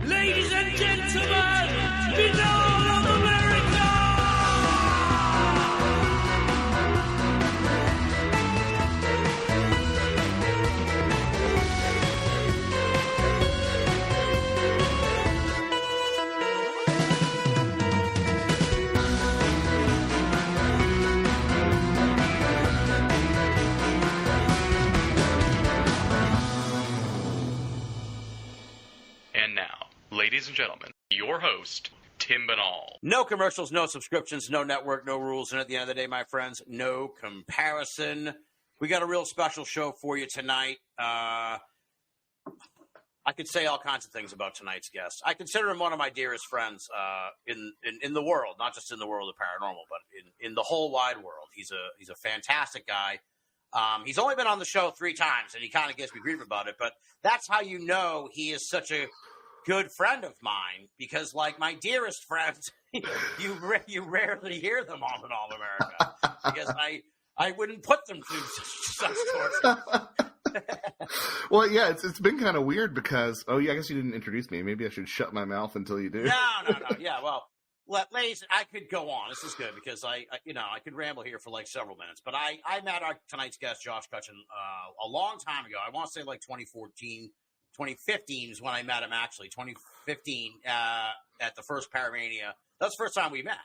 Ladies and gentlemen, Binnall of America! And now, ladies and gentlemen, your host, Tim Binnall. No commercials, no subscriptions, no network, no rules, and at the end of the day, my friends, no comparison. We got a real special show for you tonight. I could say all kinds of things about tonight's guest. I consider him one of my dearest friends in the world, not just in the world of paranormal, but in the whole wide world. He's a fantastic guy. He's only been on the show 3 times, and he kind of gives me grief about it, but that's how you know he is such a good friend of mine, because, like, my dearest friends, you rarely hear them on Binnall America, because I wouldn't put them through such torture. Well, yeah, it's been kind of weird because, I guess you didn't introduce me. Maybe I should shut my mouth until you do. No. Yeah, well, ladies, I could go on. This is good because I could ramble here for like several minutes. But I met our tonight's guest, Josh Cutchin, a long time ago. I want to say like 2014, 2015 is when I met him, actually. 2015 at the first Paramania. That was the first time we met.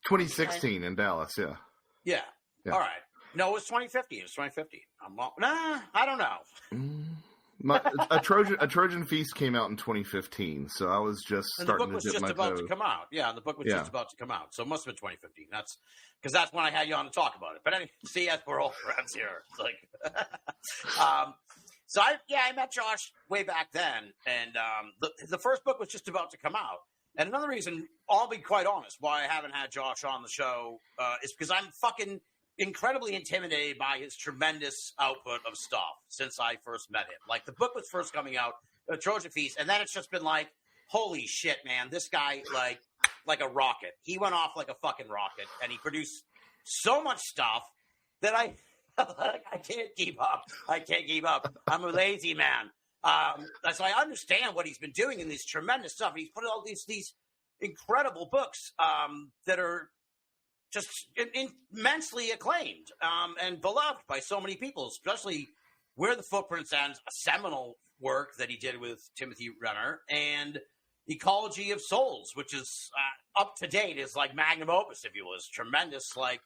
2016 in Dallas, yeah. Yeah. All right. No, it was 2015. It was 2015. I don't know. A Trojan Feast came out in 2015. So I was just starting to dip my toe. And the book was just about to come out. Yeah, the book was just about to come out. So it must have been 2015. That's because that's when I had you on to talk about it. But anyway, see, as we're all friends here. It's like, so I met Josh way back then, and the first book was just about to come out. And another reason, I'll be quite honest, why I haven't had Josh on the show is because I'm fucking incredibly intimidated by his tremendous output of stuff since I first met him. Like, the book was first coming out, Trojan Feast, and then it's just been like, holy shit, man, this guy, like a rocket. He went off like a fucking rocket, and he produced so much stuff that I can't keep up. I can't keep up. I'm a lazy man. So I understand what he's been doing in this tremendous stuff. He's put all these incredible books that are just immensely acclaimed and beloved by so many people, especially Where the Footprints Ends, a seminal work that he did with Timothy Renner, and Ecology of Souls, which is up to date, is like magnum opus, if you will. It's tremendous, like,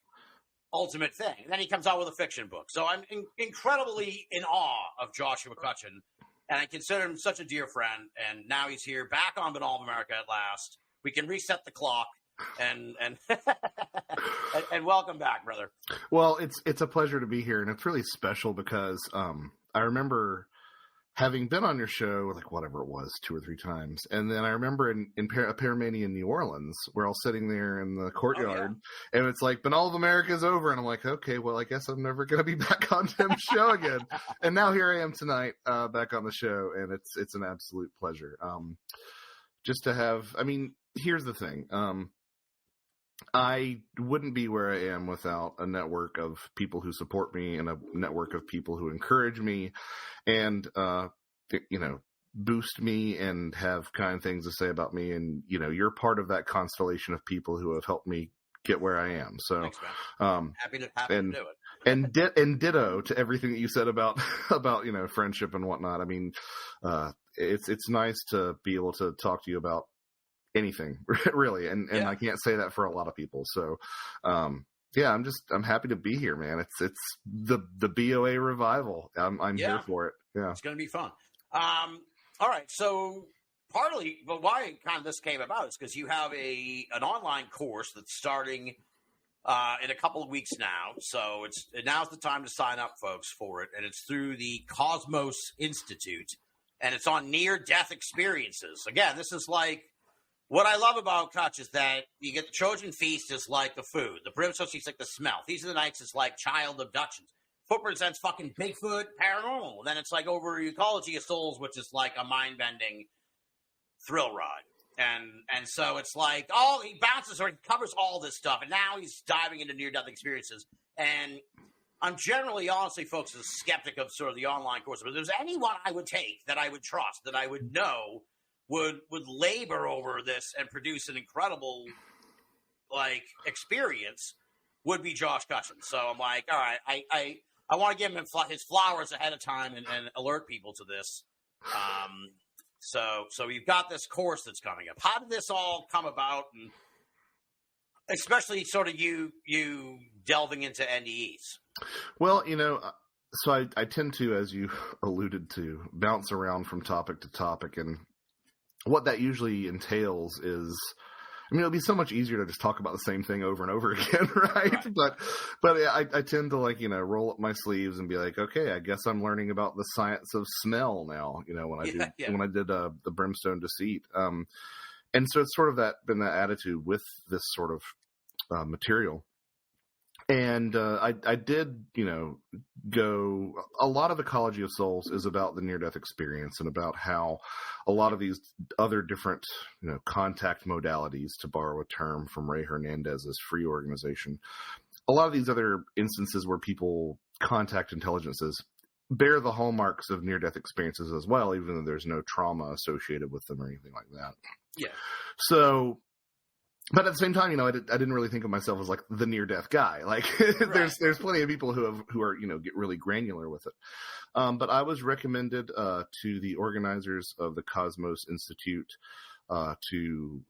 ultimate thing. And then he comes out with a fiction book. So I'm incredibly in awe of Joshua Cutchin, and I consider him such a dear friend. And now he's here back on Binnall America at last. We can reset the clock. And and welcome back, brother. Well, it's a pleasure to be here, and it's really special because I remember having been on your show, like, whatever it was, 2 or 3 times, and then I remember in Paramania in New Orleans, we're all sitting there in the courtyard, and it's like, Binnall of America's over, and I'm like, okay, well, I guess I'm never going to be back on Tim's show again, and now here I am tonight, back on the show, and it's an absolute pleasure. Just to have, I mean, here's the thing. I wouldn't be where I am without a network of people who support me and a network of people who encourage me and, boost me and have kind things to say about me. And, you're part of that constellation of people who have helped me get where I am. So, thanks, man. Happy to do it. And ditto to everything that you said about friendship and whatnot. I mean, it's nice to be able to talk to you about anything, really, and I can't say that for a lot of people. So, I'm happy to be here, man. It's the BOA revival. I'm here for it. Yeah, it's gonna be fun. All right, so partly, but why kind of this came about is because you have an online course that's starting in a couple of weeks now. So now's the time to sign up, folks, for it, and it's through the Cosmos Institute, and it's on near-death experiences. Again, this is like. What I love about Cutch is that you get the Trojan Feast is like the food. The Brimstone Feast is like the smell. Feast of the Nights is like child abductions. Footprints, that's fucking Bigfoot, paranormal. Then it's like over Ecology of Souls, which is like a mind-bending thrill ride. And so it's like, he bounces or he covers all this stuff. And now he's diving into near-death experiences. And I'm generally, honestly, folks, a skeptic of sort of the online course. But if there's anyone I would take that I would trust, that I would know would labor over this and produce an incredible experience would be Josh Cutchin. So I'm like, all right, I want to give him his flowers ahead of time and alert people to this. So you've got this course that's coming up. How did this all come about, and especially sort of you delving into NDEs? Well, so I tend to, as you alluded to, bounce around from topic to topic, and what that usually entails is, it'll be so much easier to just talk about the same thing over and over again, right? But I tend to roll up my sleeves and be like, okay, I guess I'm learning about the science of smell now. When I did the Brimstone Deceit, and so it's sort of been that attitude with this sort of material. And I did, go. A lot of Ecology of Souls is about the near-death experience and about how a lot of these other different, contact modalities, to borrow a term from Ray Hernandez's Free Organization, a lot of these other instances where people contact intelligences bear the hallmarks of near-death experiences as well, even though there's no trauma associated with them or anything like that. Yeah. So. But at the same time, I didn't really think of myself as like the near-death guy. Like, there's plenty of people who are get really granular with it. But I was recommended to the organizers of the Cosmos Institute to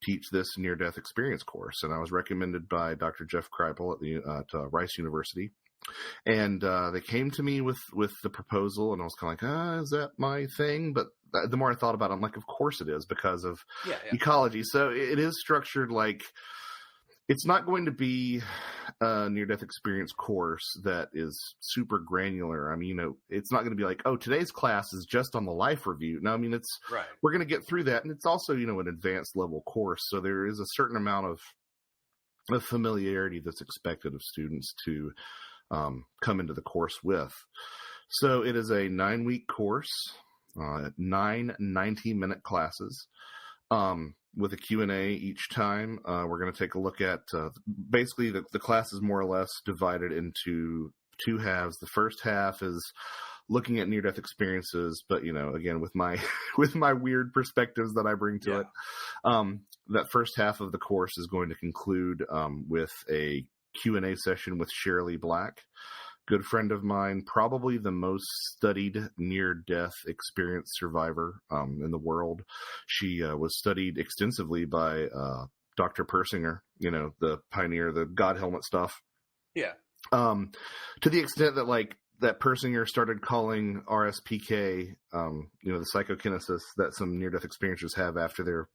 teach this near-death experience course, and I was recommended by Dr. Jeff Kripal at Rice University. And they came to me with the proposal, and I was kind of like, is that my thing? But the more I thought about it, I'm like, of course it is, because of ecology. So it is structured like it's not going to be a near-death experience course that is super granular. It's not going to be like, oh, today's class is just on the life review. No, it's we're going to get through that, and it's also an advanced level course, so there is a certain amount of familiarity that's expected of students to come into the course with. So it is a 9-week course, 9 90-minute classes, with a Q&A each time. We're going to take a look at, basically the class is more or less divided into two halves. The first half is looking at near-death experiences, but, again, with my weird perspectives that I bring to it. That first half of the course is going to conclude with a Q&A session with Shirley Black, good friend of mine, probably the most studied near-death experience survivor in the world. She was studied extensively by Dr. Persinger, the pioneer, the God helmet stuff. Yeah. To the extent that that Persinger started calling RSPK, the psychokinesis that some near-death experiencers have after their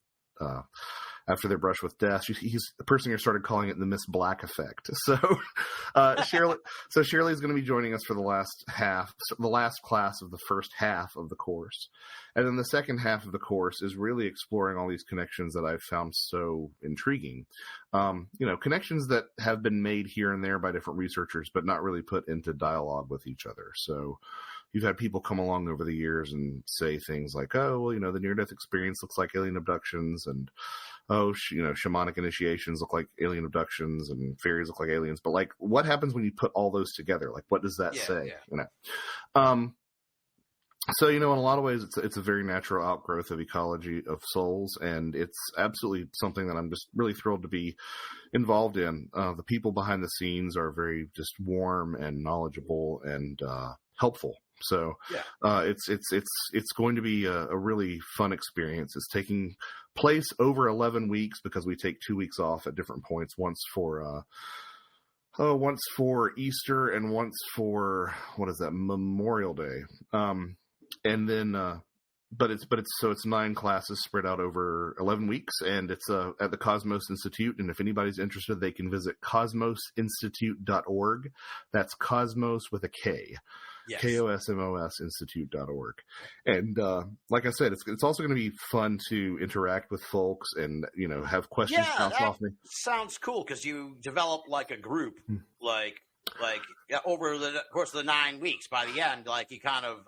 brush with death. Persinger started calling it the Miss Black effect. So, Shirley's going to be joining us for the last class of the first half of the course. And then the second half of the course is really exploring all these connections that I've found so intriguing. Connections that have been made here and there by different researchers, but not really put into dialogue with each other. So, you've had people come along over the years and say things like, oh, well, the near-death experience looks like alien abductions, and, oh, shamanic initiations look like alien abductions, and fairies look like aliens. But, what happens when you put all those together? What does that say? Yeah. So, in a lot of ways, it's a very natural outgrowth of Ecology of Souls, and it's absolutely something that I'm just really thrilled to be involved in. The people behind the scenes are very just warm and knowledgeable and helpful. So it's going to be a really fun experience. It's taking place over 11 weeks because we take 2 weeks off at different points, once for Easter and once for, Memorial Day. And then, but it's 9 classes spread out over 11 weeks, and it's at the Cosmos Institute. And if anybody's interested, they can visit cosmosinstitute.org. That's Cosmos with a K. Yes. KOSMOS Institute.org. And like I said, it's also going to be fun to interact with folks and, have questions bounced off me. Sounds cool, because you develop a group, over the course of the 9 weeks. By the end, you kind of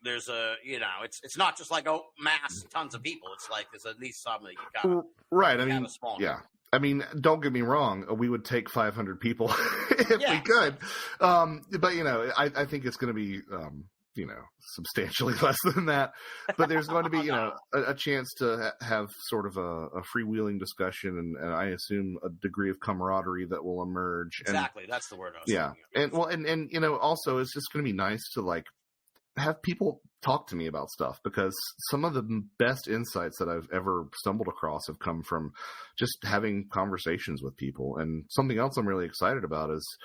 there's a it's not just mass tons of people. It's there's at least some that you kind of right. Have a small group. Don't get me wrong. We would take 500 people if we could. But I think it's going to be substantially less than that. But there's going to be, a chance to have sort of a freewheeling discussion, and I assume a degree of camaraderie that will emerge. Exactly, that's the word I was thinking of. And also it's just going to be nice to like have people talk to me about stuff, because some of the best insights that I've ever stumbled across have come from just having conversations with people. And something else I'm really excited about is,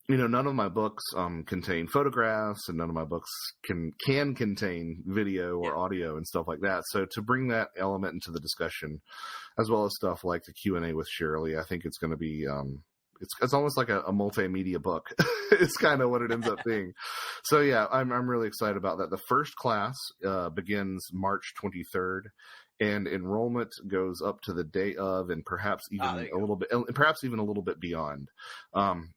none of my books contain photographs, and none of my books can contain video or audio and stuff like that. So to bring that element into the discussion, as well as stuff like the Q&A with Shirley, I think it's going to be it's almost like a multimedia book. It's kind of what it ends up being. So yeah, I'm really excited about that. The first class begins March 23rd. And enrollment goes up to the day of, and perhaps even a little bit beyond.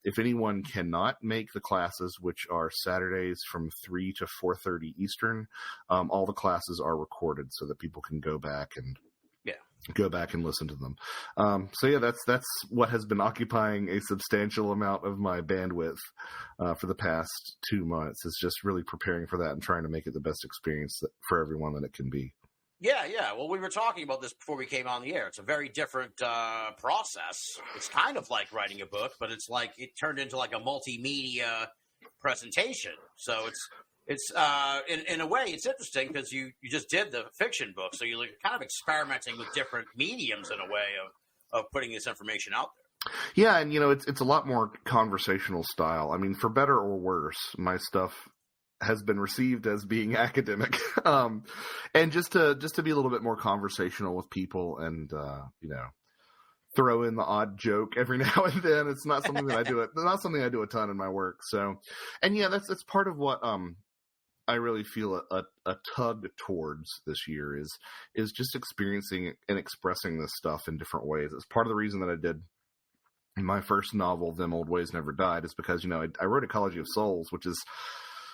If anyone cannot make the classes, which are Saturdays from 3 to 4:30 Eastern, all the classes are recorded so that people can go back and listen to them. So yeah, that's what has been occupying a substantial amount of my bandwidth for the past 2 months. Is just really preparing for that and trying to make it the best experience for everyone that it can be. Yeah. Well, we were talking about this before we came on the air. It's a very different process. It's kind of like writing a book, but it's like it turned into like a multimedia presentation. So it's in a way, it's interesting because you just did the fiction book, so you're kind of experimenting with different mediums in a way of putting this information out there. Yeah, and it's a lot more conversational style. I mean, for better or worse, my stuff has been received as being academic, and just to be a little bit more conversational with people, and throw in the odd joke every now and then. It's not something that I do. Not something I do a ton in my work. So, and yeah, that's part of what I really feel a tug towards this year is just experiencing and expressing this stuff in different ways. It's part of the reason that I did my first novel, Them Old Ways Never Died, is because I wrote Ecology of Souls, which is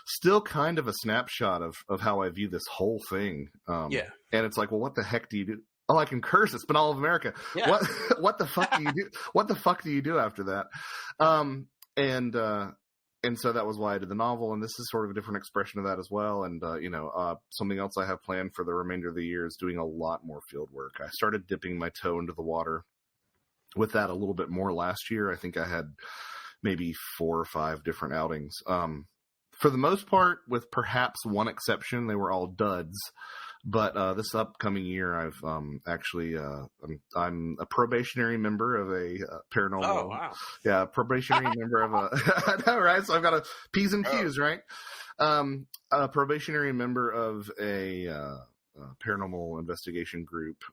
still kind of a snapshot of how I view this whole thing. And it's like, well, what the heck do you do? Oh, I can curse. It's Binnall of America. Yeah. What the fuck do you do? What the fuck do you do after that? And so that was why I did the novel. And this is sort of a different expression of that as well. And, something else I have planned for the remainder of the year is doing a lot more field work. I started dipping my toe into the water with that a little bit more last year. I think I had maybe 4 or 5 different outings. For the most part, with perhaps one exception, they were all duds. But this upcoming year, I've actually I'm a probationary member of a paranormal. Oh, wow. Yeah, probationary member of a. I know, right? So I've got a P's and Q's, right? A probationary member of a paranormal investigation group.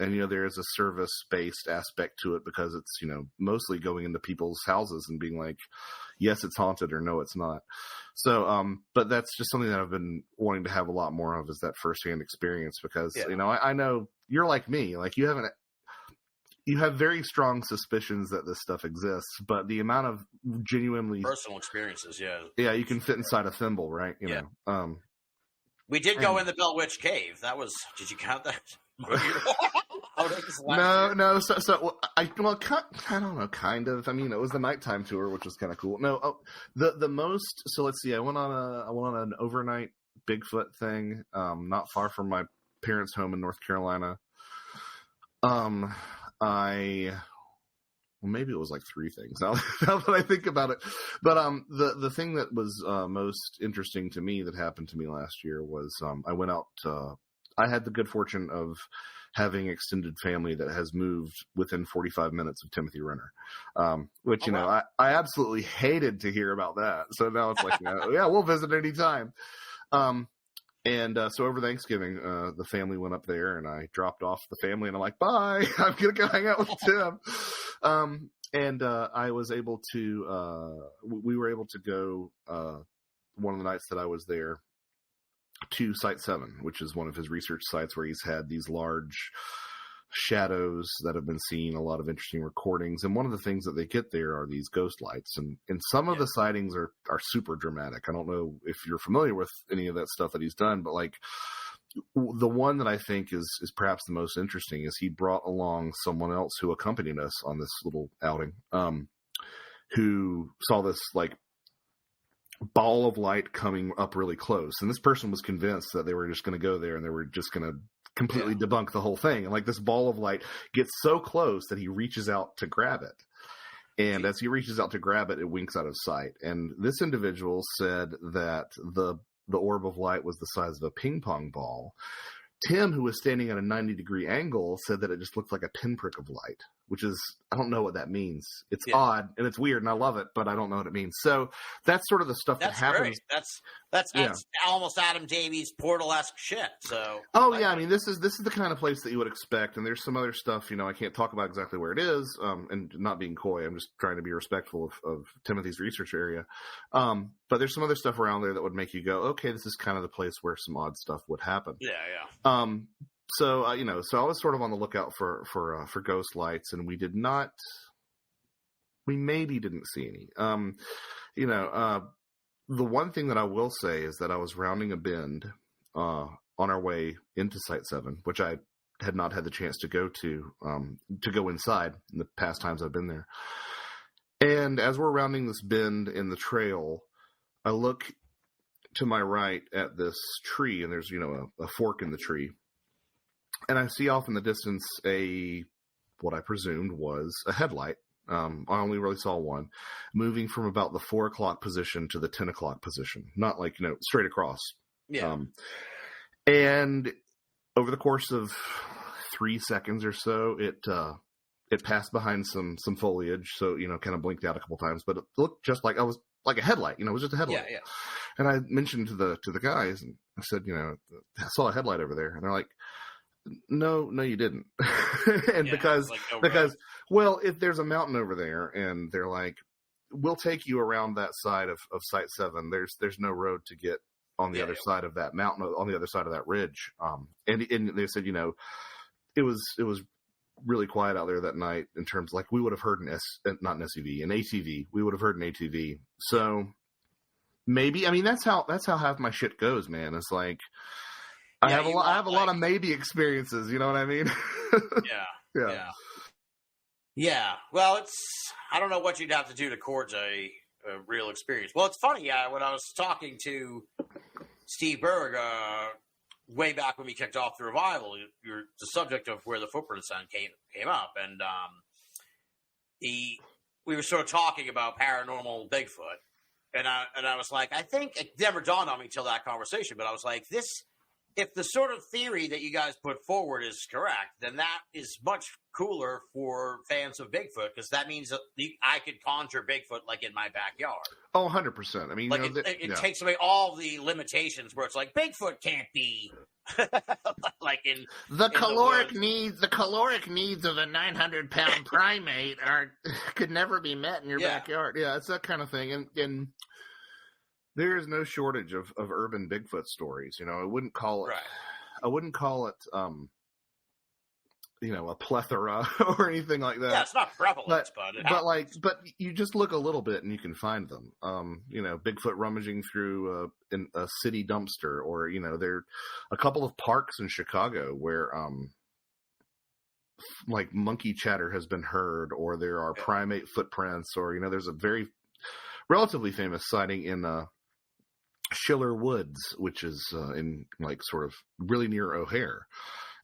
And, there is a service-based aspect to it because it's, mostly going into people's houses and being like, yes, it's haunted, or no, it's not. So, but that's just something that I've been wanting to have a lot more of, is that firsthand experience, because, I know you're like me, like you have very strong suspicions that this stuff exists, but the amount of genuinely personal experiences. Yeah. You can fit inside a thimble, right? You know? We did go in the Bell Witch Cave. Did you count that? No. So I don't know, kind of. I mean, it was the nighttime tour, which was kind of cool. No, the most. So let's see. I went on an overnight Bigfoot thing, not far from my parents' home in North Carolina. Maybe it was like 3 things now that I think about it. But the thing that was most interesting to me that happened to me last year was I went out. I had the good fortune of having extended family that has moved within 45 minutes of Timothy Renner, which, I absolutely hated to hear about that. So now it's like, yeah, we'll visit anytime. So over Thanksgiving, the family went up there, and I dropped off the family, and I'm like, bye, I'm going to go hang out with Tim. I was able to, we were able to go, one of the nights that I was there, to Site 7, which is one of his research sites where he's had these large shadows that have been seen, a lot of interesting recordings. And one of the things that they get there are these ghost lights. And some of the sightings are super dramatic. I don't know if you're familiar with any of that stuff that he's done, but like the one that I think is perhaps the most interesting is he brought along someone else who accompanied us on this little outing, who saw this like ball of light coming up really close. And this person was convinced that they were just going to go there and they were just going to completely debunk the whole thing. And like this ball of light gets so close that he reaches out to grab it. And as he reaches out to grab it, it winks out of sight. And this individual said that the orb of light was the size of a ping pong ball. Tim, who was standing at a 90-degree angle, said that it just looked like a pinprick of light, which is, I don't know what that means. It's odd and it's weird and I love it, but I don't know what it means. So that's sort of the stuff that happens. Great. That's almost Adam Davies Portal-esque shit. So I mean, this is the kind of place that you would expect. And there's some other stuff, I can't talk about exactly where it is, and not being coy. I'm just trying to be respectful of Timothy's research area. But there's some other stuff around there that would make you go, okay, this is kind of the place where some odd stuff would happen. Yeah. So I was sort of on the lookout for ghost lights, and we maybe didn't see any. The one thing that I will say is that I was rounding a bend on our way into Site 7, which I had not had the chance to go inside in the past times I've been there. And as we're rounding this bend in the trail, I look to my right at this tree, and there's, a fork in the tree. And I see off in the distance what I presumed was a headlight. I only really saw one, moving from about the 4 o'clock position to the 10 o'clock position, not like, straight across. Yeah. And over the course of 3 seconds or so, it passed behind some foliage. So, kind of blinked out a couple times, but it looked just like like a headlight, it was just a headlight. Yeah. And I mentioned to the guys, and I said, I saw a headlight over there. And they're like, no, you didn't. And because, well, if there's a mountain over there, and they're like, we'll take you around that side of Site 7. There's no road to get on the other side of that mountain, on the other side of that ridge. And they said, it was really quiet out there that night in terms like we would have heard an ATV. We would have heard an ATV. So maybe, I mean, that's how half my shit goes, man. It's like, I have a lot of maybe experiences. You know what I mean? Yeah. Well, I don't know what you'd have to do to court a real experience. Well, it's funny. When I was talking to Steve Berg, way back when we kicked off the revival, the subject of where the footprints came up, and we were sort of talking about paranormal Bigfoot, and I was like, I think it never dawned on me till that conversation, but I was like, if the sort of theory that you guys put forward is correct, then that is much cooler for fans of Bigfoot, because that means that I could conjure Bigfoot like in my backyard. Oh, 100%. I mean, like it takes away all the limitations where it's like Bigfoot can't be like in the caloric needs of a 900-pound primate could never be met in your backyard. Yeah, it's that kind of thing, and there is no shortage of urban Bigfoot stories. I wouldn't call it. Right. I wouldn't call it. A plethora or anything like that. Yeah, it's not prevalent, but you just look a little bit and you can find them. Bigfoot rummaging through a city dumpster, or there are a couple of parks in Chicago where like monkey chatter has been heard, or there are primate footprints, or there's a very relatively famous sighting in Schiller Woods, which is in like sort of really near O'Hare.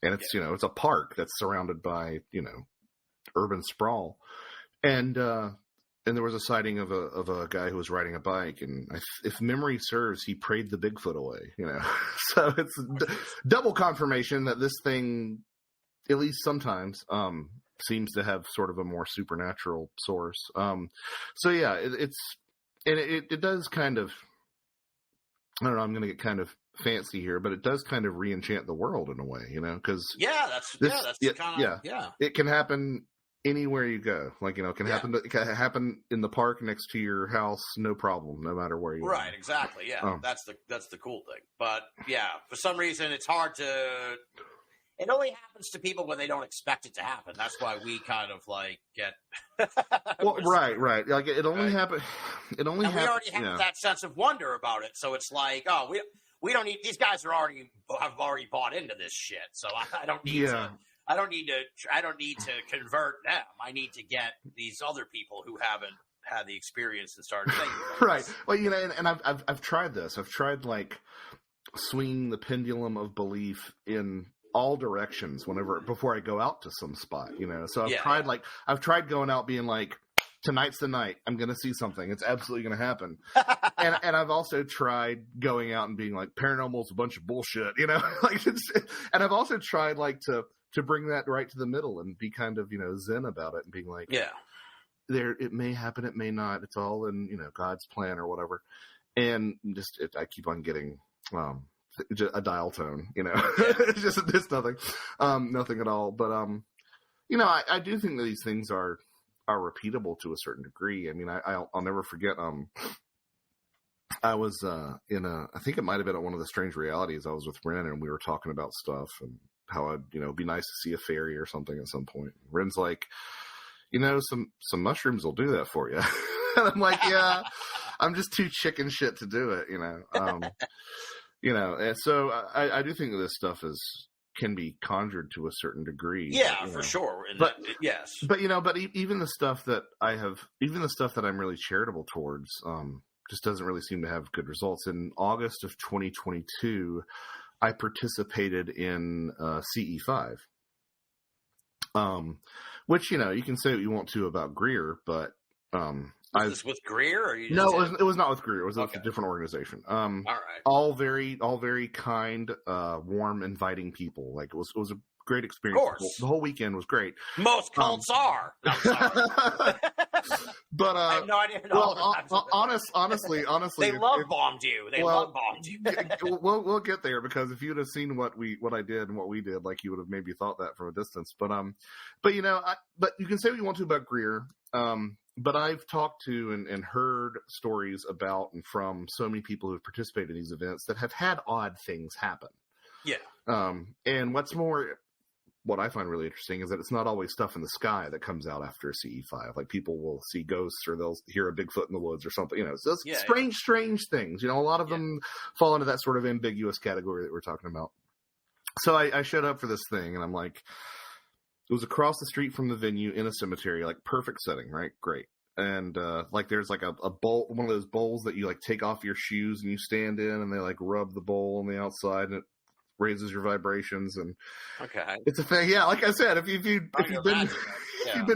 And it's, it's a park that's surrounded by, urban sprawl. And there was a sighting of a guy who was riding a bike. And if memory serves, he prayed the Bigfoot away, So it's double confirmation that this thing, at least sometimes, seems to have sort of a more supernatural source. So yeah, it does kind of, I don't know, I'm going to get kind of fancy here, but it does kind of re-enchant the world in a way, because it can happen anywhere you go. Like, it can happen in the park next to your house, no problem, no matter where you are. Right, exactly. Yeah, that's the cool thing. But yeah, for some reason, it's hard to. It only happens to people when they don't expect it to happen. That's why we kind of like get. Well, right. Like it only happened. It only happened. We already have that sense of wonder about it, so it's like, oh, we don't need. These guys have already bought into this shit, so I don't need to. I don't need to convert them. I need to get these other people who haven't had the experience and started thinking. Right. Well, you know, and I've tried this. I've tried like swinging the pendulum of belief in all directions before I go out to some spot, you know. So I've tried going out being like, tonight's the night. I'm going to see something. It's absolutely going to happen. and I've also tried going out and being like, paranormal's a bunch of bullshit, you know. Like, and I've also tried like to bring that right to the middle and be kind of, you know, zen about it and being like, it may happen, it may not. It's all in, you know, God's plan or whatever. And I keep on getting just a dial tone, you know. It's just there's nothing at all. But you know, I do think that these things are repeatable to a certain degree. I mean, I'll never forget. I was I think it might have been at one of the Strange Realities. I was with Ren and we were talking about stuff and how it'd, you know, be nice to see a fairy or something at some point. Ren's like, you know, some mushrooms will do that for you. And I'm like, yeah, I'm just too chicken shit to do it, you know. You know, and so I do think that this stuff can be conjured to a certain degree. Yeah, for sure. But yes, but you know, even the stuff that I'm really charitable towards, just doesn't really seem to have good results. In August of 2022, I participated in CE5, which, you know, you can say what you want to about Greer, but was this with Greer? Or you just it was not with Greer. It was with a different organization. All right. All very kind, warm, inviting people. Like it was a great experience. Of course. The whole weekend was great. Most cults are. No, sorry. But I have no idea. Honestly, they love bombed you. They love bombed you. We'll get there, because if you'd have seen what I did and what we did, like, you would have maybe thought that from a distance. But you know, but you can say what you want to about Greer. But I've talked to and heard stories about and from so many people who have participated in these events that have had odd things happen. Yeah. And what I find really interesting is that it's not always stuff in the sky that comes out after a CE5. Like, people will see ghosts or they'll hear a Bigfoot in the woods or something. You know, so it's strange things. You know, a lot of them fall into that sort of ambiguous category that we're talking about. So I showed up for this thing, and I'm like, it was across the street from the venue in a cemetery, like perfect setting, right? Great. And like, there's like a bowl, one of those bowls that you like take off your shoes and you stand in, and they like rub the bowl on the outside, and it raises your vibrations. And it's a thing. Yeah, like I said, if you've been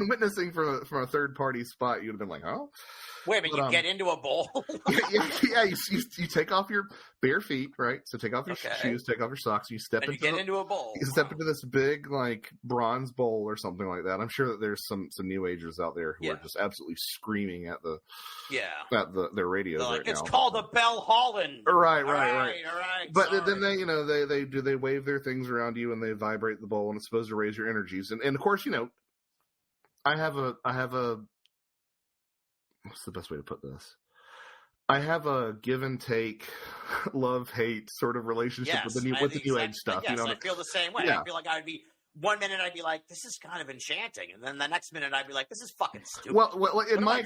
witnessing from a third party spot, you'd have been like, oh. Wait a minute, you get into a bowl? You take off your bare feet, right? So take off your shoes, take off your socks, you get into a bowl. You step into this big, like, bronze bowl or something like that. I'm sure that there's some New Agers out there who are just absolutely screaming at their radios right now. It's called a Bell Holland. Right. All right. But then they, you know, they wave their things around you and they vibrate the bowl, and it's supposed to raise your energies. And of course, you know, I have a what's the best way to put this? I have a give and take, love hate sort of relationship with the New Age stuff. Yes, you know, I feel the same way. Yeah. I feel like I'd be. One minute I'd be like, "This is kind of enchanting," and then the next minute I'd be like, "This is fucking stupid." Well, what am I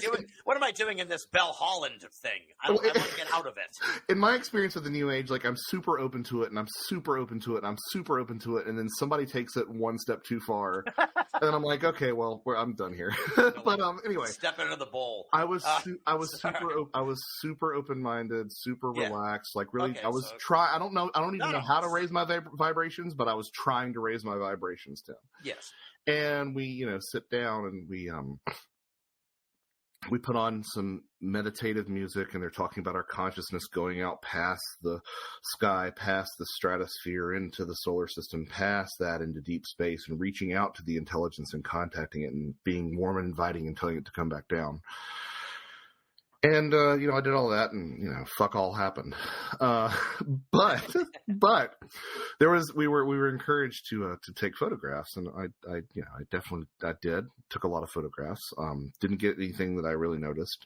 doing in this Bell Holland thing? I want to get out of it. In my experience with the New Age, like, I'm super open to it, and I'm super open to it, and I'm super open to it, and then somebody takes it one step too far, and I'm like, okay, well, I'm done here. But anyway, step into the bowl. I was super open-minded, super relaxed. Like, really, I was trying. I don't even know how to raise my vibrations, but I was trying to raise my vibrations. To him. Yes. And we, you know, sit down and we put on some meditative music, and they're talking about our consciousness going out past the sky, past the stratosphere, into the solar system, past that into deep space, and reaching out to the intelligence and contacting it and being warm and inviting and telling it to come back down. And, you know, I did all that, and, you know, fuck all happened. But we were encouraged to take photographs, and I definitely did. Took a lot of photographs. Didn't get anything that I really noticed.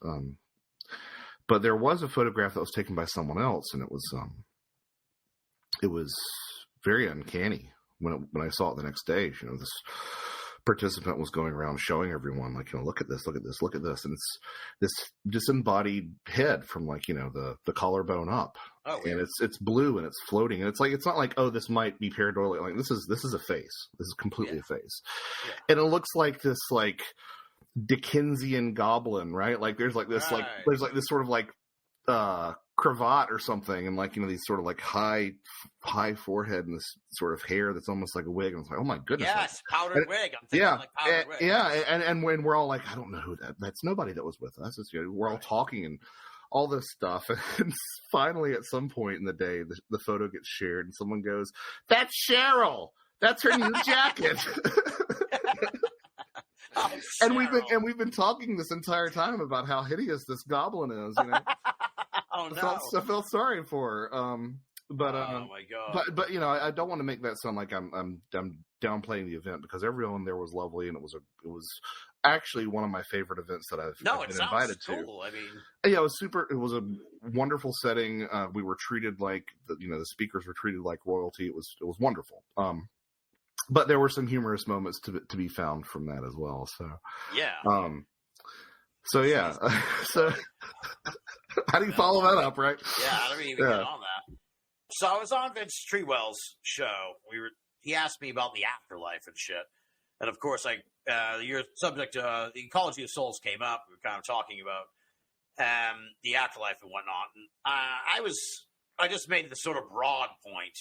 But there was a photograph that was taken by someone else, and it was very uncanny when I saw it the next day. You know, this participant was going around showing everyone, like, you know, look at this, and it's this disembodied head from, like, you know, the collarbone up, and it's blue and it's floating, and it's not like, oh, this might be pareidolia. Like, this is a face. This is completely a face, and it looks like this, like, Dickensian goblin, right? Like there's like this there's like this sort of like cravat or something, and like, you know, these sort of like high forehead and this sort of hair that's almost like a wig, and it's like, oh my goodness, yes, powdered wig. I'm thinking like powdered wig. Yeah, and when we're all like, I don't know who that's nobody that was with us. It's, you know, we're all talking and all this stuff, and finally at some point in the day, the photo gets shared, and someone goes, "That's Cheryl. That's her new jacket." Oh, and we've been talking this entire time about how hideous this goblin is, you know. Oh no! I felt sorry for her. But oh my god! But you know, I don't want to make that sound like I'm downplaying the event, because everyone there was lovely, and it was actually one of my favorite events that I've been invited to. Cool. I mean, yeah, it was super. It was a wonderful setting. We were treated like the speakers were treated like royalty. It was wonderful. But there were some humorous moments to be found from that as well. So yeah. So yeah. So how do you follow that up, right? Yeah, I don't even get on that. So I was on Vince Treewell's show. He asked me about the afterlife and shit, and of course, your subject, the ecology of souls, came up. We were kind of talking about the afterlife and whatnot. And I just made the sort of broad point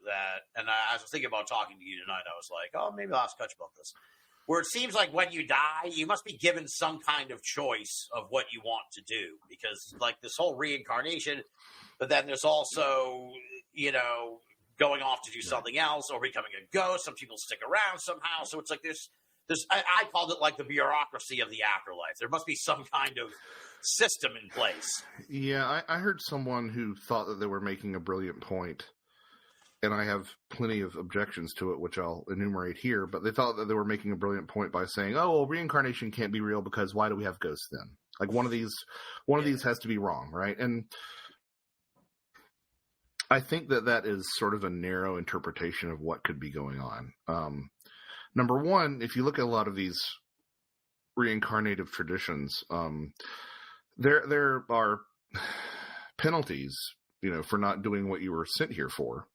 that, and I was thinking about talking to you tonight. I was like, oh, maybe I'll ask Cutch about this. Where it seems like when you die, you must be given some kind of choice of what you want to do, because like this whole reincarnation, but then there's also, you know, going off to do something else or becoming a ghost. Some people stick around somehow. So it's like this I called it like the bureaucracy of the afterlife. There must be some kind of system in place. Yeah, I heard someone who thought that they were making a brilliant point, and I have plenty of objections to it, which I'll enumerate here, but they thought that they were making a brilliant point by saying, oh, well, reincarnation can't be real because why do we have ghosts then? Like one of these has to be wrong, right? And I think that is sort of a narrow interpretation of what could be going on. Number one, if you look at a lot of these reincarnative traditions, there are penalties, you know, for not doing what you were sent here for.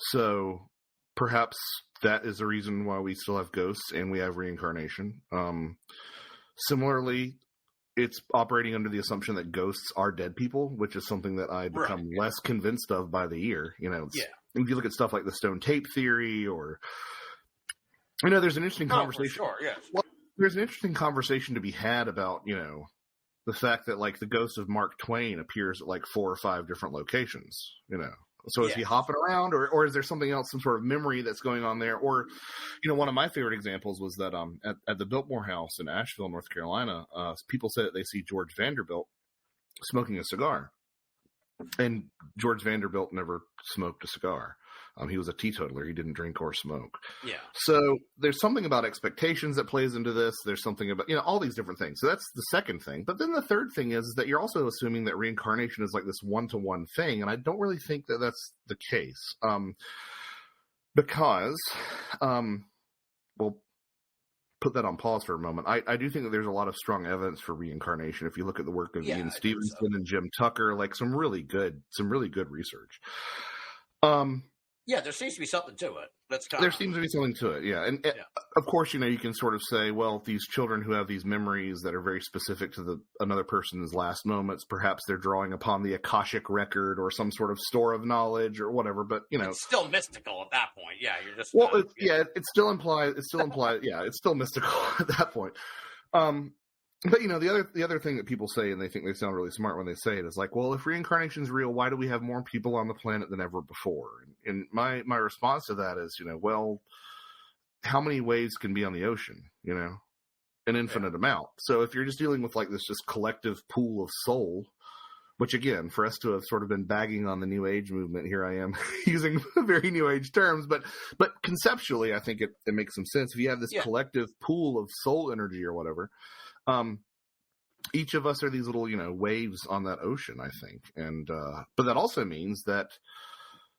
So perhaps that is the reason why we still have ghosts and we have reincarnation. Similarly, it's operating under the assumption that ghosts are dead people, which is something that I become less convinced of by the year. You know, if you look at stuff like the stone tape theory, or, you know, there's an interesting conversation. For sure, yes. Well, there's an interesting conversation to be had about, you know, the fact that like the ghost of Mark Twain appears at like 4 or 5 different locations, you know. So is he hopping around, or is there something else, some sort of memory that's going on there? Or, you know, one of my favorite examples was that at the Biltmore House in Asheville, North Carolina, people said that they see George Vanderbilt smoking a cigar. And George Vanderbilt never smoked a cigar. He was a teetotaler. He didn't drink or smoke. Yeah. So there's something about expectations that plays into this. There's something about, you know, all these different things. So that's the second thing. But then the third thing is that you're also assuming that reincarnation is like this one-to-one thing. And I don't really think that that's the case. Because, we'll put that on pause for a moment. I do think that there's a lot of strong evidence for reincarnation. If you look at the work of Ian Stevenson and Jim Tucker, like some really good research. Yeah, there seems to be something to it. There seems to be something to it, yeah. And of course, you know, you can sort of say, well, these children who have these memories that are very specific to another person's last moments, perhaps they're drawing upon the Akashic record or some sort of store of knowledge or whatever. But, you know, it's still mystical at that point. Yeah, you're just it still implies. Yeah, it's still mystical at that point. But, you know, the other thing that people say, and they think they sound really smart when they say it, is like, well, if reincarnation is real, why do we have more people on the planet than ever before? And my response to that is, you know, well, how many waves can be on the ocean? You know, an infinite amount. So if you're just dealing with like this just collective pool of soul, which again, for us to have sort of been bagging on the New Age movement, here I am using very New Age terms, but conceptually, I think it makes some sense. If you have this collective pool of soul energy or whatever, each of us are these little, you know, waves on that ocean, I think. And, but that also means that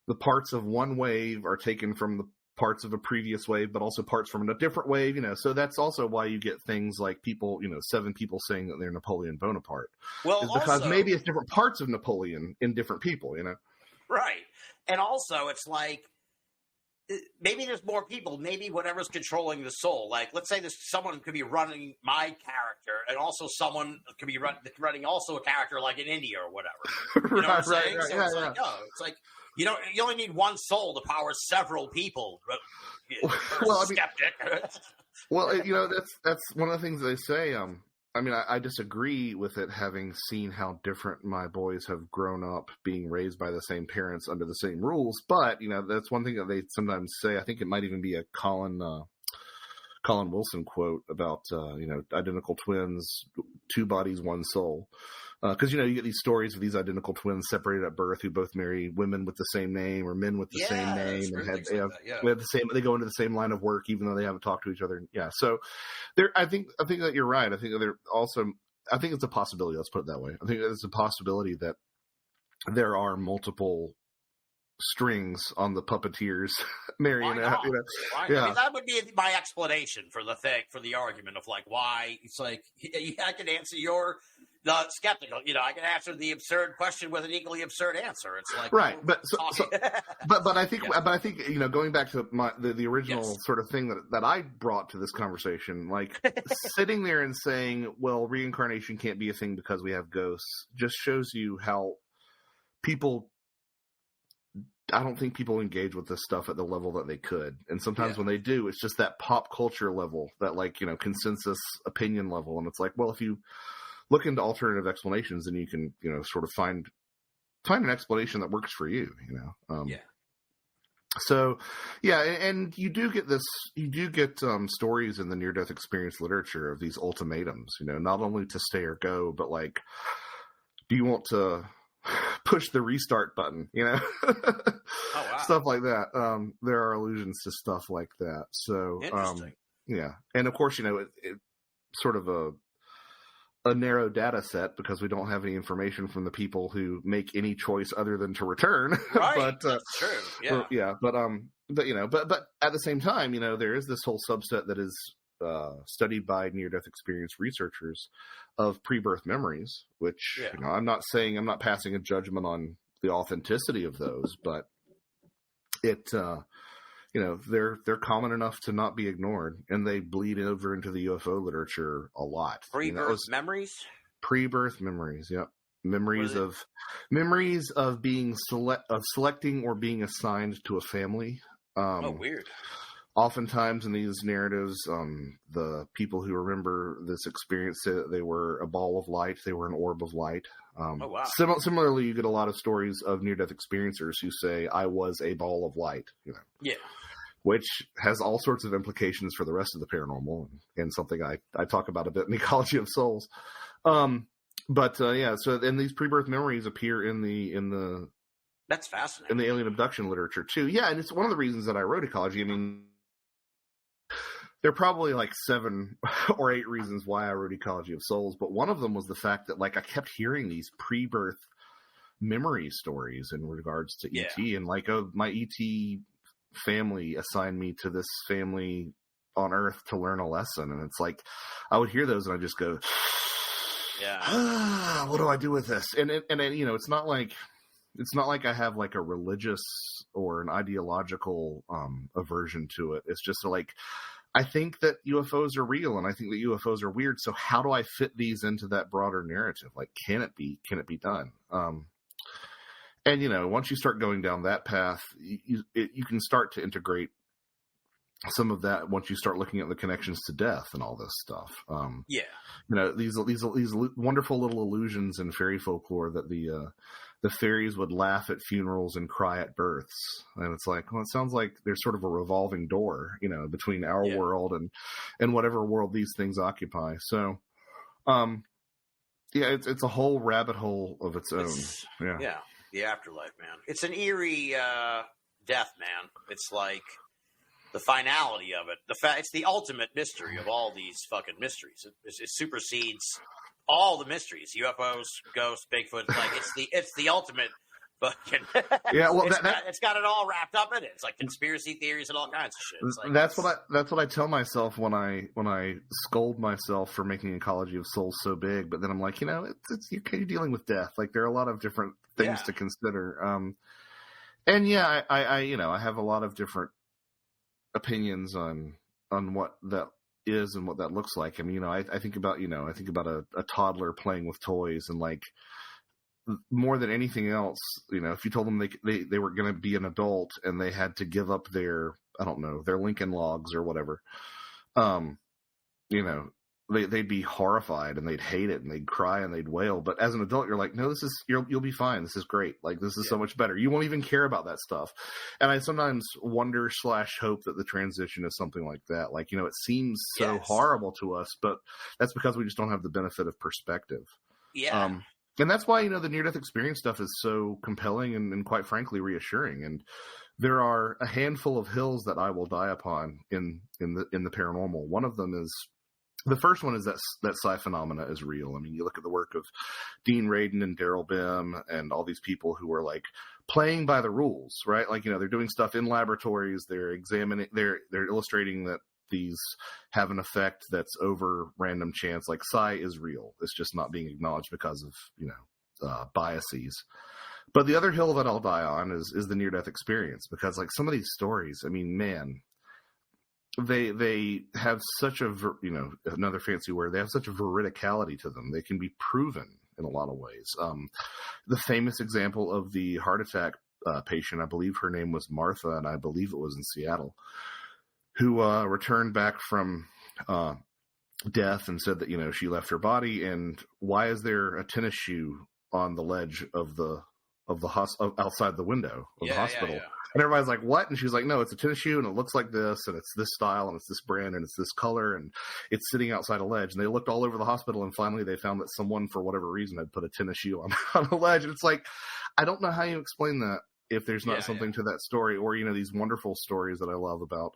the parts of one wave are taken from the parts of a previous wave, but also parts from a different wave, you know. So that's also why you get things like people, you know, 7 people saying that they're Napoleon Bonaparte. Well, is because also, maybe it's different parts of Napoleon in different people, you know. Right. And also it's like, maybe there's more people. Maybe whatever's controlling the soul. Like, let's say there's someone could be running my character, and also someone could be running also a character like in India or whatever. You know what I'm saying? Right, so it's like you only need one soul to power several people. Well, I mean, skeptic. Well, that's one of the things they say. I mean, I disagree with it, having seen how different my boys have grown up being raised by the same parents under the same rules. But, that's one thing that they sometimes say. I think it might even be a Colin Wilson quote about, identical twins, 2 bodies, 1 soul. Because, you get these stories of these identical twins separated at birth who both marry women with the same name or men with the same name and they go into the same line of work even though they haven't talked to each other. Yeah. So I think that you're right. I think that I think it's a possibility. Let's put it that way. I think it's a possibility that there are multiple strings on the puppeteers marionette. I mean, that would be my explanation for the argument of like why it's like I can answer your skeptical. I can answer the absurd question with an equally absurd answer. It's like right, but I think going back to the original sort of thing that I brought to this conversation, like sitting there and saying, well, reincarnation can't be a thing because we have ghosts, just shows you how I don't think people engage with this stuff at the level that they could. And sometimes when they do, it's just that pop culture level, that consensus opinion level. And it's like, well, if you look into alternative explanations, then you can, sort of find an explanation that works for you, So, and you do get stories in the near-death experience literature of these ultimatums, not only to stay or go, but like, do you want to push the restart button, Oh, wow. Stuff like that. There are allusions to stuff like that. So, interesting. And of course, it's sort of a narrow data set because we don't have any information from the people who make any choice other than to return. Right. But, that's true. Yeah. But at the same time, there is this whole subset that is studied by near-death experience researchers of pre-birth memories, which I'm not passing a judgment on the authenticity of those, but they're common enough to not be ignored, and they bleed over into the UFO literature a lot. Pre-birth memories? Pre-birth memories, yep. Memories of being selecting or being assigned to a family. Weird. Oftentimes in these narratives, the people who remember this experience say that they were a ball of light, they were an orb of light. Wow. Similarly, you get a lot of stories of near-death experiencers who say, I was a ball of light, Yeah. Which has all sorts of implications for the rest of the paranormal and something I talk about a bit in Ecology of Souls. So then these pre-birth memories appear in the that's fascinating. In the alien abduction literature too. Yeah, and it's one of the reasons that I wrote Ecology. I mean, there are probably like 7 or 8 reasons why I wrote Ecology of Souls, but one of them was the fact that like I kept hearing these pre-birth memory stories in regards to ET, and like, oh, my ET family assigned me to this family on Earth to learn a lesson, and it's like I would hear those and I just go, what do I do with this? And it's not like I have like a religious or an ideological aversion to it. It's just like, I think that UFOs are real, and I think that UFOs are weird. So how do I fit these into that broader narrative? Like, can it be done? And once you start going down that path, you can start to integrate some of that once you start looking at the connections to death and all this stuff. These wonderful little allusions in fairy folklore that the fairies would laugh at funerals and cry at births. And it's like, well, it sounds like there's sort of a revolving door, between our world and whatever world these things occupy. So, it's a whole rabbit hole of its own. Yeah. The afterlife, man. It's an eerie death, man. It's like the finality of it. It's the ultimate mystery of all these fucking mysteries. It supersedes all the mysteries. UFOs, ghosts, Bigfoot. Like it's the ultimate fucking. Yeah, well, it's got it all wrapped up in it. It's like conspiracy theories and all kinds of shit. It's like, that's what I tell myself when I scold myself for making Ecology of Souls so big. But then I'm like, you're dealing with death. Like there are a lot of different things to consider. I have a lot of different opinions on what that is and what that looks like. I mean, I think about a toddler playing with toys, and like more than anything else, if you told them they were going to be an adult and they had to give up their, I don't know, their Lincoln Logs or whatever, they'd be horrified and they'd hate it and they'd cry and they'd wail. But as an adult, you're like, no, you'll be fine. This is great. Like, this is so much better. You won't even care about that stuff. And I sometimes wonder / hope that the transition is something like that. Like, it seems so horrible to us, but that's because we just don't have the benefit of perspective. Yeah. And that's why, the near-death experience stuff is so compelling and quite frankly reassuring. And there are a handful of hills that I will die upon in the paranormal. One of them is, the first one is that psi phenomena is real. I mean, you look at the work of Dean Radin and Daryl Bim and all these people who are like playing by the rules, right? Like, they're doing stuff in laboratories. They're illustrating that these have an effect that's over random chance. Like, psi is real. It's just not being acknowledged because of, biases. But the other hill that I'll die on is the near-death experience, because like some of these stories, I mean, man, they have such a, another fancy word, they have such a veridicality to them. They can be proven in a lot of ways. The famous example of the heart attack patient, I believe her name was Martha, and I believe it was in Seattle, who returned back from death and said that, she left her body. And why is there a tennis shoe on the ledge of the outside the window of the hospital? Yeah. And everybody's like, what? And she's like, no, it's a tennis shoe and it looks like this and it's this style and it's this brand and it's this color and it's sitting outside a ledge. And they looked all over the hospital and finally they found that someone, for whatever reason, had put a tennis shoe on a ledge. And it's like, I don't know how you explain that if there's not something to that story, or, these wonderful stories that I love about,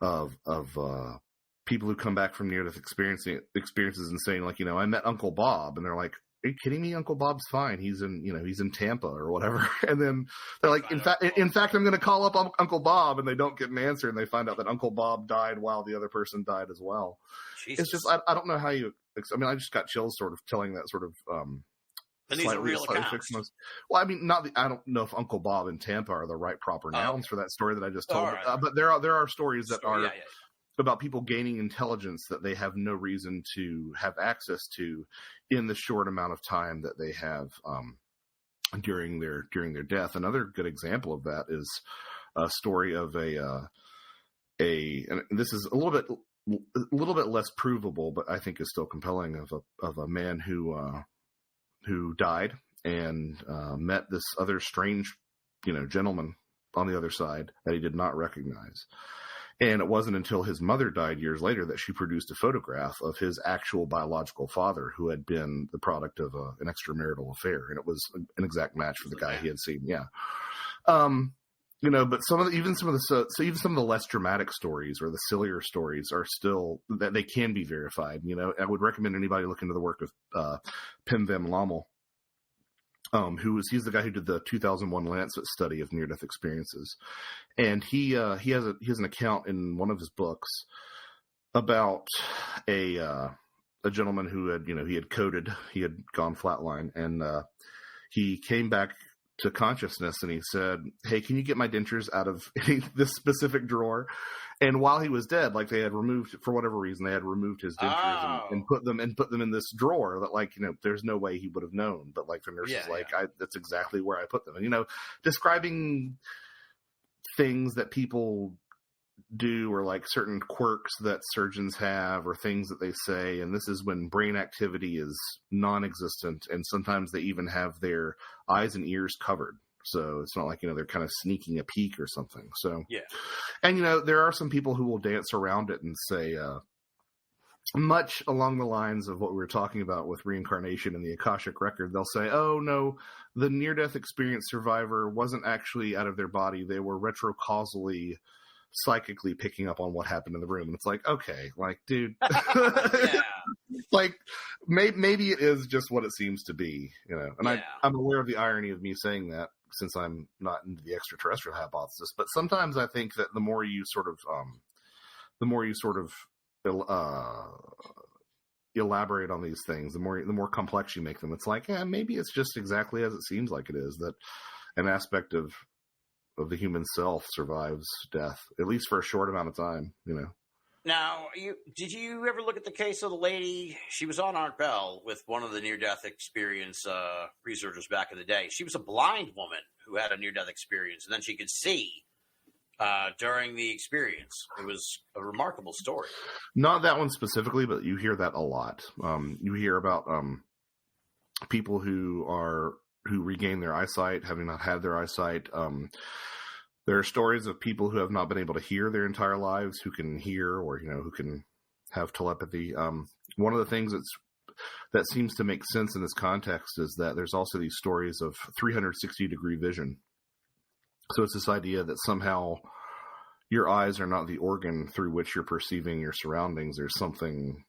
of people who come back from near-death experiences and saying like, I met Uncle Bob, and they're like, are you kidding me? Uncle Bob's fine. He's in Tampa or whatever. And then they're like, in fact, I'm going to call up Uncle Bob, and they don't get an answer. And they find out that Uncle Bob died while the other person died as well. Jesus. It's just, I don't know how you, I just got chills sort of telling that sort of, and these are real accounts. Well, I mean, I don't know if Uncle Bob and Tampa are the right proper nouns for that story that I just told. Right. But there are stories that are about people gaining intelligence that they have no reason to have access to in the short amount of time that they have during their death. Another good example of that is a story of and this is a little bit less provable, but I think is still compelling, of a man who died and met this other strange, gentleman on the other side that he did not recognize. And it wasn't until his mother died years later that she produced a photograph of his actual biological father, who had been the product of an extramarital affair. And it was an exact match for the guy he had seen. Yeah. But some of the less dramatic stories or the sillier stories are still that they can be verified. I would recommend anybody look into the work of Pim Van Lommel. He's the guy who did the 2001 Lancet study of near-death experiences. And he has an account in one of his books about a gentleman who had, he had coded, he had gone flatline, and he came back to consciousness and he said, hey, can you get my dentures out of this specific drawer? And while he was dead, like, they had removed, for whatever reason, they had removed his dentures and put them in this drawer that, like, there's no way he would have known. But like the nurse is like, that's exactly where I put them. And, describing things that people do, or like certain quirks that surgeons have, or things that they say. And this is when brain activity is non-existent. And sometimes they even have their eyes and ears covered. So it's not like, they're kind of sneaking a peek or something. So, yeah. And, there are some people who will dance around it and say, much along the lines of what we were talking about with reincarnation and the Akashic record, they'll say, oh no, the near-death experience survivor wasn't actually out of their body. They were retrocausally, psychically picking up on what happened in the room. And it's like, okay, like, dude, like maybe it is just what it seems to be, and I'm aware of the irony of me saying that, since I'm not into the extraterrestrial hypothesis. But sometimes I think that the more you sort of elaborate on these things, the more complex you make them. It's like, maybe it's just exactly as it seems like it is, that an aspect of the human self survives death, at least for a short amount of time, Now, did you ever look at the case of the lady? She was on Art Bell with one of the near-death experience researchers back in the day. She was a blind woman who had a near-death experience, and then she could see during the experience. It was a remarkable story. Not that one specifically, but you hear that a lot. You hear about people who regain their eyesight, having not had their eyesight. There are stories of people who have not been able to hear their entire lives, who can hear, or who can have telepathy. One of the things that seems to make sense in this context is that there's also these stories of 360-degree vision. So it's this idea that somehow your eyes are not the organ through which you're perceiving your surroundings. There's something,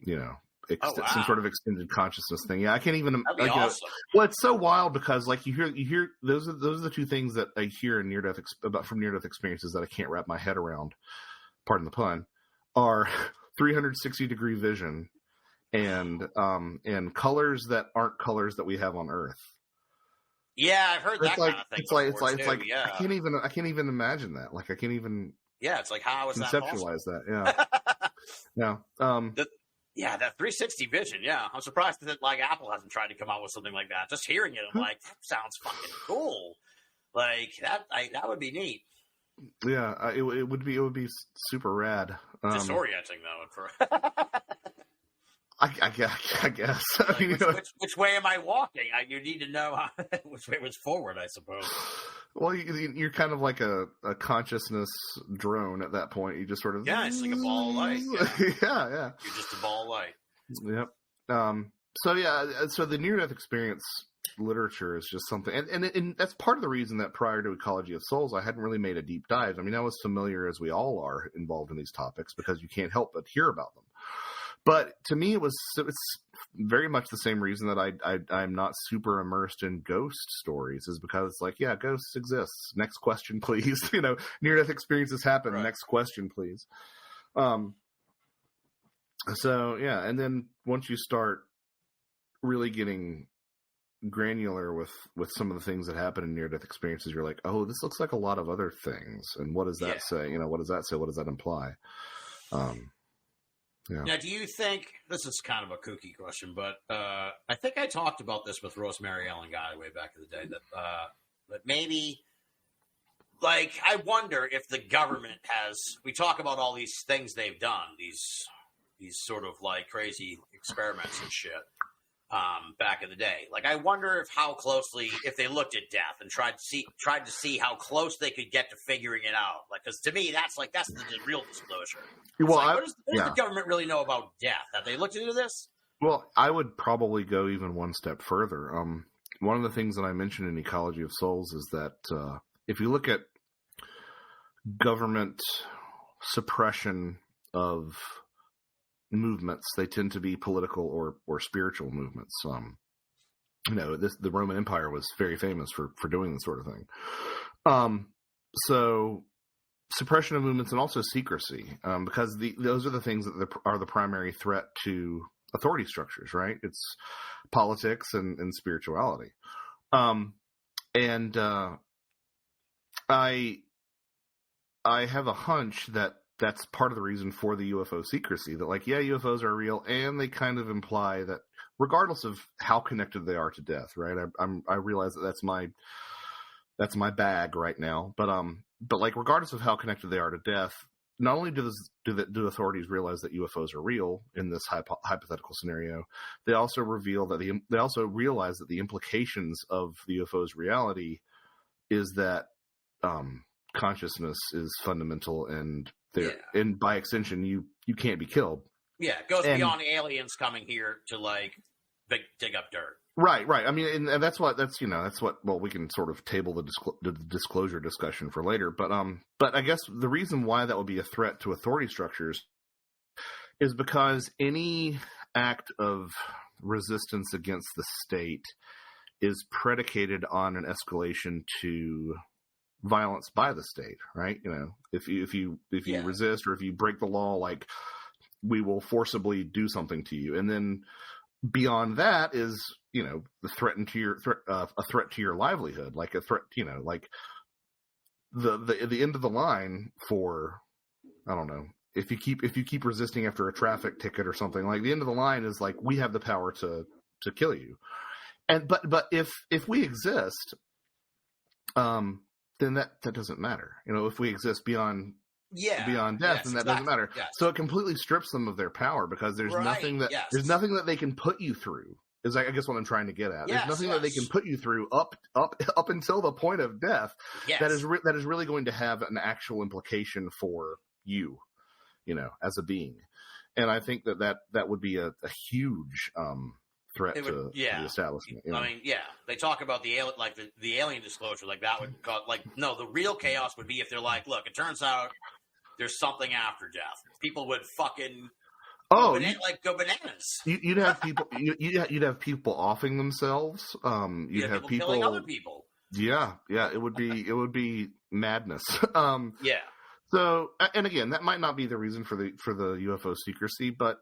some sort of extended consciousness thing. Yeah, I can't even. That'd be awesome. Well, it's so wild because you hear those are the two things that I hear in from near death experiences that I can't wrap my head around. Pardon the pun. Are 360-degree vision and colors that aren't colors that we have on Earth. Yeah, I've heard that kind of thing. It's like yeah. I can't even imagine that. Like I can't even. Yeah, it's like how is that conceptualize that? Yeah. Yeah. That 360 vision. Yeah, I'm surprised that Apple hasn't tried to come out with something like that. Just hearing it, I'm like, that sounds fucking cool. Like that would be neat. Yeah, it would be super rad. Disorienting though. I guess. I mean, which way am I walking? You need to know which way was forward, I suppose. Well, you're kind of like a consciousness drone at that point. You just sort of it's like a ball of light. Yeah. You're just a ball of light. Yep. So the near-death experience literature is just something, and that's part of the reason that prior to Ecology of Souls, I hadn't really made a deep dive. I mean, I was familiar, as we all are, involved in these topics because you can't help but hear about them. But to me, it's very much the same reason that I'm not super immersed in ghost stories, is because ghosts exist. Next question, please. Near-death experiences happen. Right. Next question, please. So yeah, and then once you start really getting granular with some of the things that happen in near-death experiences, you're like, oh, this looks like a lot of other things. And what does that say? What does that say? What does that imply? Yeah. Now, do you think, this is kind of a kooky question, but I think I talked about this with Rosemary Ellen Guy way back in the day, that maybe, I wonder if the government we talk about all these things they've done, these sort of crazy experiments and shit back in the day. I wonder if they looked at death and tried to see how close they could get to figuring it out. Because to me, that's the real disclosure. Well, what does the government really know about death? Have they looked into this? Well, I would probably go even one step further. One of the things that I mentioned in Ecology of Souls is that if you look at government suppression of movements, they tend to be political or spiritual movements. The Roman Empire was very famous for doing this sort of thing. So suppression of movements and also secrecy, because those are the things that are the primary threat to authority structures, right? It's politics and spirituality. I have a hunch that that's part of the reason for the UFO secrecy, that UFOs are real, and they kind of imply that regardless of how connected they are to death, right? I realize that that's my bag right now, but regardless of how connected they are to death, not only do authorities realize that UFOs are real in this hypothetical scenario, they also realize that the implications of the UFO's reality is that consciousness is fundamental, and and by extension, you can't be killed. Yeah, it goes beyond aliens coming here to dig up dirt. Right. I mean, and that's what. Well, we can sort of table the disclosure discussion for later. But I guess the reason why that would be a threat to authority structures is because any act of resistance against the state is predicated on an escalation to violence by the state, right? If you resist, or if you break the law, we will forcibly do something to you, and then beyond that is a threat to your livelihood, like a threat, the end of the line for, I don't know, if you keep resisting after a traffic ticket or something, like the end of the line is like, we have the power to kill you. And but if we exist, then that doesn't matter. You know, if we exist beyond death, then that doesn't matter. Yes. So it completely strips them of their power, because there's nothing that they can put you through. Is I guess what I'm trying to get at. There's nothing that they can put you through up until the point of death that is really going to have an actual implication for you, you know, as a being. And I think that would be a huge threat to the establishment. You know? I mean, they talk about the alien, like the alien disclosure, like that would cause, like, no, the real chaos would be if they're like, look, it turns out there's something after death. People would fucking go bananas. You'd have people. You'd have people offing themselves. You'd have people killing other people. Yeah. It would be madness. So, and again, that might not be the reason for the UFO secrecy, but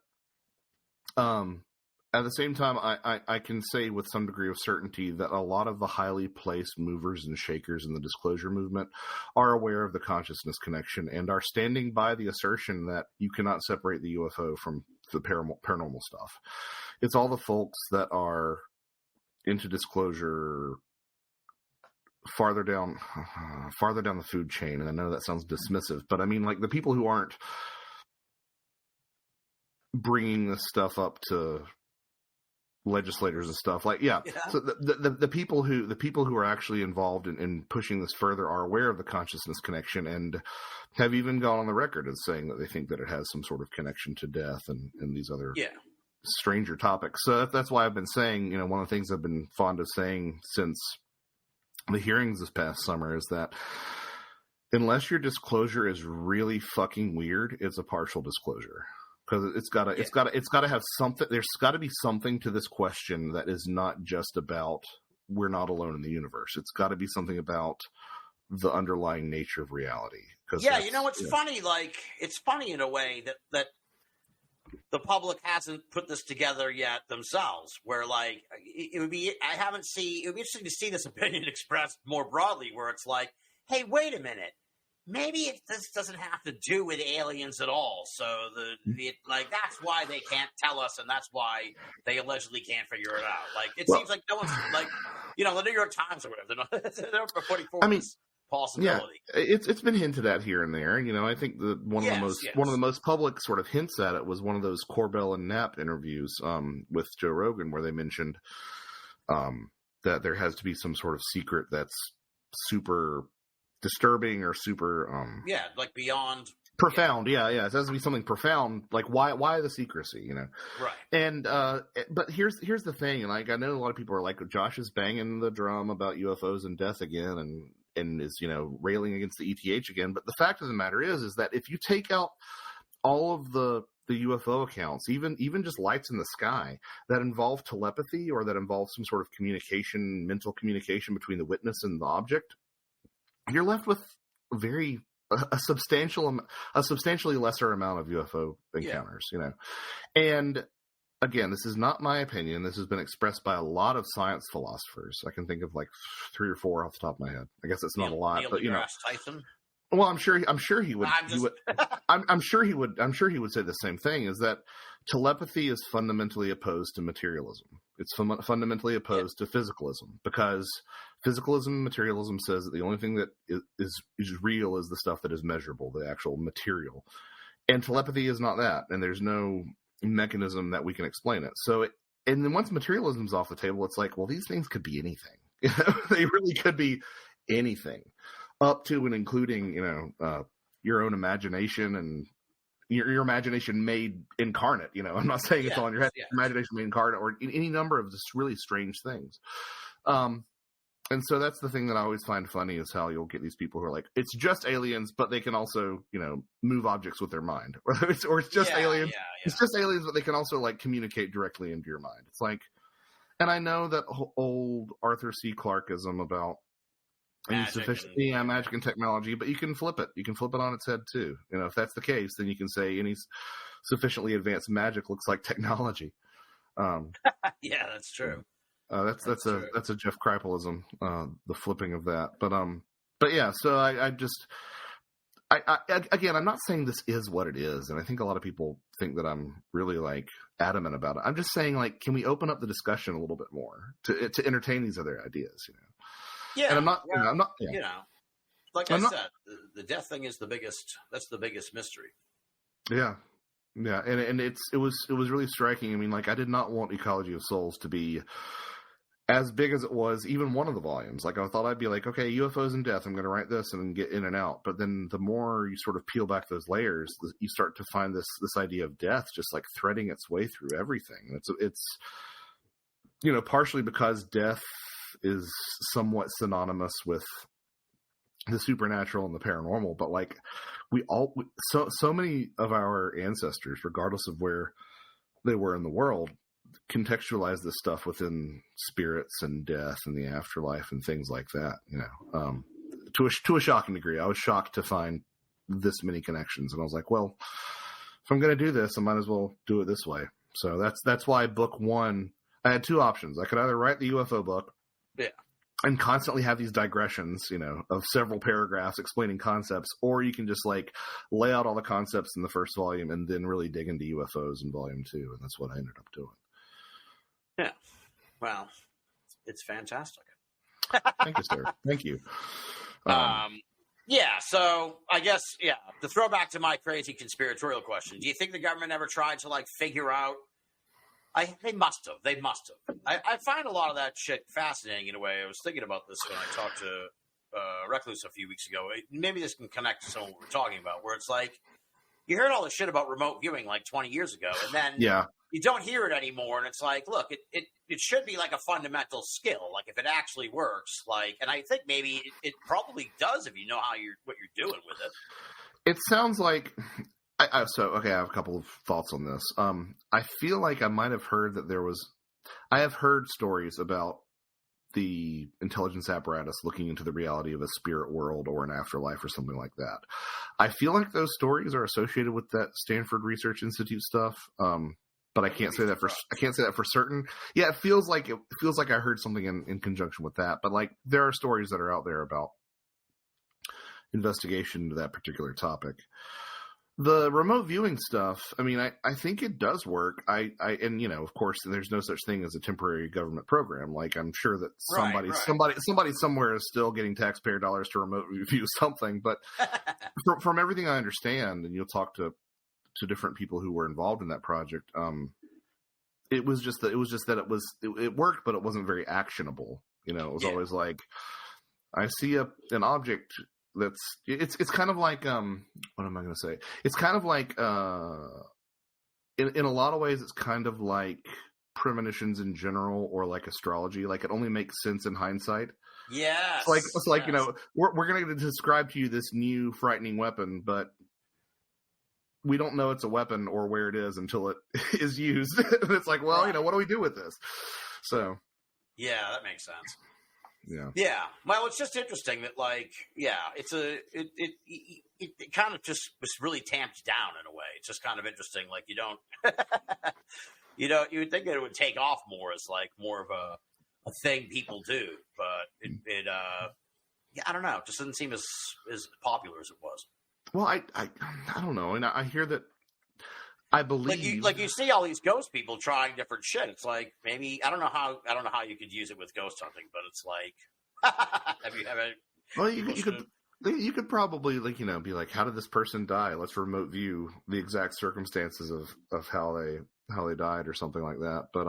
at the same time, I can say with some degree of certainty that a lot of the highly placed movers and shakers in the disclosure movement are aware of the consciousness connection and are standing by the assertion that you cannot separate the UFO from the paranormal stuff. It's all the folks that are into disclosure farther down the food chain. And I know that sounds dismissive, but I mean, like, the people who aren't bringing this stuff up to legislators and stuff, like so the people who are actually involved in pushing this further are aware of the consciousness connection and have even gone on the record as saying that they think that it has some sort of connection to death and these other stranger topics. So that's why I've been saying, you know, one of the things I've been fond of saying since the hearings this past summer is that unless your disclosure is really fucking weird, it's a partial disclosure. Because it's got to have something. There's got to be something to this question that is not just about we're not alone in the universe. It's got to be something about the underlying nature of reality. You know, it's funny. Like, it's funny in a way that the public hasn't put this together yet themselves. Where, like, it would be interesting to see this opinion expressed more broadly. Where it's like, hey, wait a minute. Maybe this doesn't have to do with aliens at all. So that's why they can't tell us, and that's why they allegedly can't figure it out. Like, it seems like no one's, like, you know, the New York Times or whatever, they're not putting forward this possibility. Yeah, it's been hinted at here and there. You know, I think one of the most public sort of hints at it was one of those Corbell and Knapp interviews with Joe Rogan, where they mentioned that there has to be some sort of secret that's super disturbing or super like beyond profound. It has to be something profound. Like, why the secrecy, you know? Right. And but here's the thing. Like, I know a lot of people are like, Josh is banging the drum about UFOs and death again, and is, you know, railing against the ETH again. But the fact of the matter is that if you take out all of the UFO accounts, even just lights in the sky that involve telepathy or that involve some sort of communication, mental communication between the witness and the object, you're left with a substantially lesser amount of UFO encounters, you know. And again, this is not my opinion. This has been expressed by a lot of science philosophers. I can think of like 3 or 4 off the top of my head. I guess it's not a lot, but you know. Tyson? Well, I'm sure he would. I'm sure he would say the same thing. Is that telepathy is fundamentally opposed to materialism. It's fundamentally opposed to physicalism, because physicalism and materialism says that the only thing that is real is the stuff that is measurable, the actual material. And telepathy is not that, and there's no mechanism that we can explain it. So, and then once materialism's off the table, it's like, well, these things could be anything. You know, they really could be anything, up to and including, you know, your own imagination and your imagination made incarnate. You know, I'm not saying it's all in your head. Imagination made incarnate, or any number of just really strange things. And so that's the thing that I always find funny, is how you'll get these people who are like, it's just aliens, but they can also, you know, move objects with their mind, or it's just aliens. It's just aliens, but they can also like communicate directly into your mind. It's like, and I know that old Arthur C. Clarkeism about magic and technology, but you can flip it. You can flip it on its head too. You know, if that's the case, then you can say any sufficiently advanced magic looks like technology. Yeah, that's true. That's a Jeff Kripalism, the flipping of that. But But yeah, so I just, again, I'm not saying this is what it is, and I think a lot of people think that I'm really like adamant about it. I'm just saying, like, can we open up the discussion a little bit more to entertain these other ideas? Yeah, and I'm not, like I said, the death thing is the biggest. That's the biggest mystery. Yeah, yeah, and it was really striking. I mean, like, I did not want Ecology of Souls to be as big as it was, even one of the volumes. Like, I thought I'd be like, okay, UFOs and death, I'm going to write this and get in and out. But then the more you sort of peel back those layers, you start to find this idea of death just like threading its way through everything. And it's partially because death is somewhat synonymous with the supernatural and the paranormal, but like so many of our ancestors, regardless of where they were in the world, contextualize this stuff within spirits and death and the afterlife and things like that, to a shocking degree. I was shocked to find this many connections, and I was like, well, if I'm going to do this, I might as well do it this way. So that's why book one, I had two options. I could either write the UFO book, and constantly have these digressions, of several paragraphs explaining concepts, or you can just like lay out all the concepts in the first volume and then really dig into UFOs in volume 2. And that's what I ended up doing. Yeah. Well, it's fantastic. Thank you, sir. Thank you. Yeah. So I guess, to throw back to my crazy conspiratorial question, do you think the government ever tried to like figure out? They must have. I find a lot of that shit fascinating in a way. I was thinking about this when I talked to Recluse a few weeks ago. Maybe this can connect to some of what we're talking about, where it's like you heard all this shit about remote viewing like 20 years ago, and then you don't hear it anymore. And it's like, look, it should be like a fundamental skill. Like if it actually works, and I think maybe it probably does if you know what you're doing with it. It sounds like. I have a couple of thoughts on this. I feel like I might have heard that I have heard stories about the intelligence apparatus looking into the reality of a spirit world or an afterlife or something like that. I feel like those stories are associated with that Stanford Research Institute stuff. But I can't say that for certain. Yeah, it feels like I heard something in conjunction with that. But like there are stories that are out there about investigation into that particular topic. The remote viewing stuff, I mean, I think it does work. And of course, there's no such thing as a temporary government program. Like, I'm sure that somebody somewhere is still getting taxpayer dollars to remote view something. But from everything I understand, and you'll talk to different people who were involved in that project, it was just that it worked, but it wasn't very actionable. It was always like, I see an object. It's kind of like what am I going to say? It's kind of like in a lot of ways it's kind of like premonitions in general, or like astrology. Like it only makes sense in hindsight. Yes. It's like we're going to describe to you this new frightening weapon, but we don't know it's a weapon or where it is until it is used. And it's like, well, what do we do with this? So yeah, that makes sense. Yeah. Well, it's just interesting that, it kind of just was really tamped down in a way. It's just kind of interesting. Like you don't, you would think that it would take off more as like more of a thing people do, but I don't know. It just doesn't seem as popular as it was. Well, I don't know, and I hear that. I believe, like you see all these ghost people trying different shit. It's like maybe I don't know how you could use it with ghost hunting, but it's like, have you ever? Well, you could probably be like, how did this person die? Let's remote view the exact circumstances of how they died or something like that. But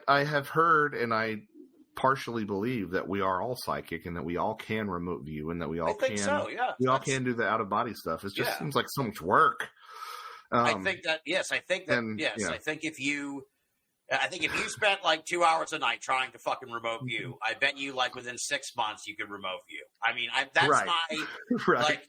I have heard, and I partially believe that we are all psychic and that we all can remote view and that we all can do the out of body stuff. It just seems like so much work. I think that I think if you spent like 2 hours a night trying to fucking remote view, I bet you like within 6 months you could remote view. I mean,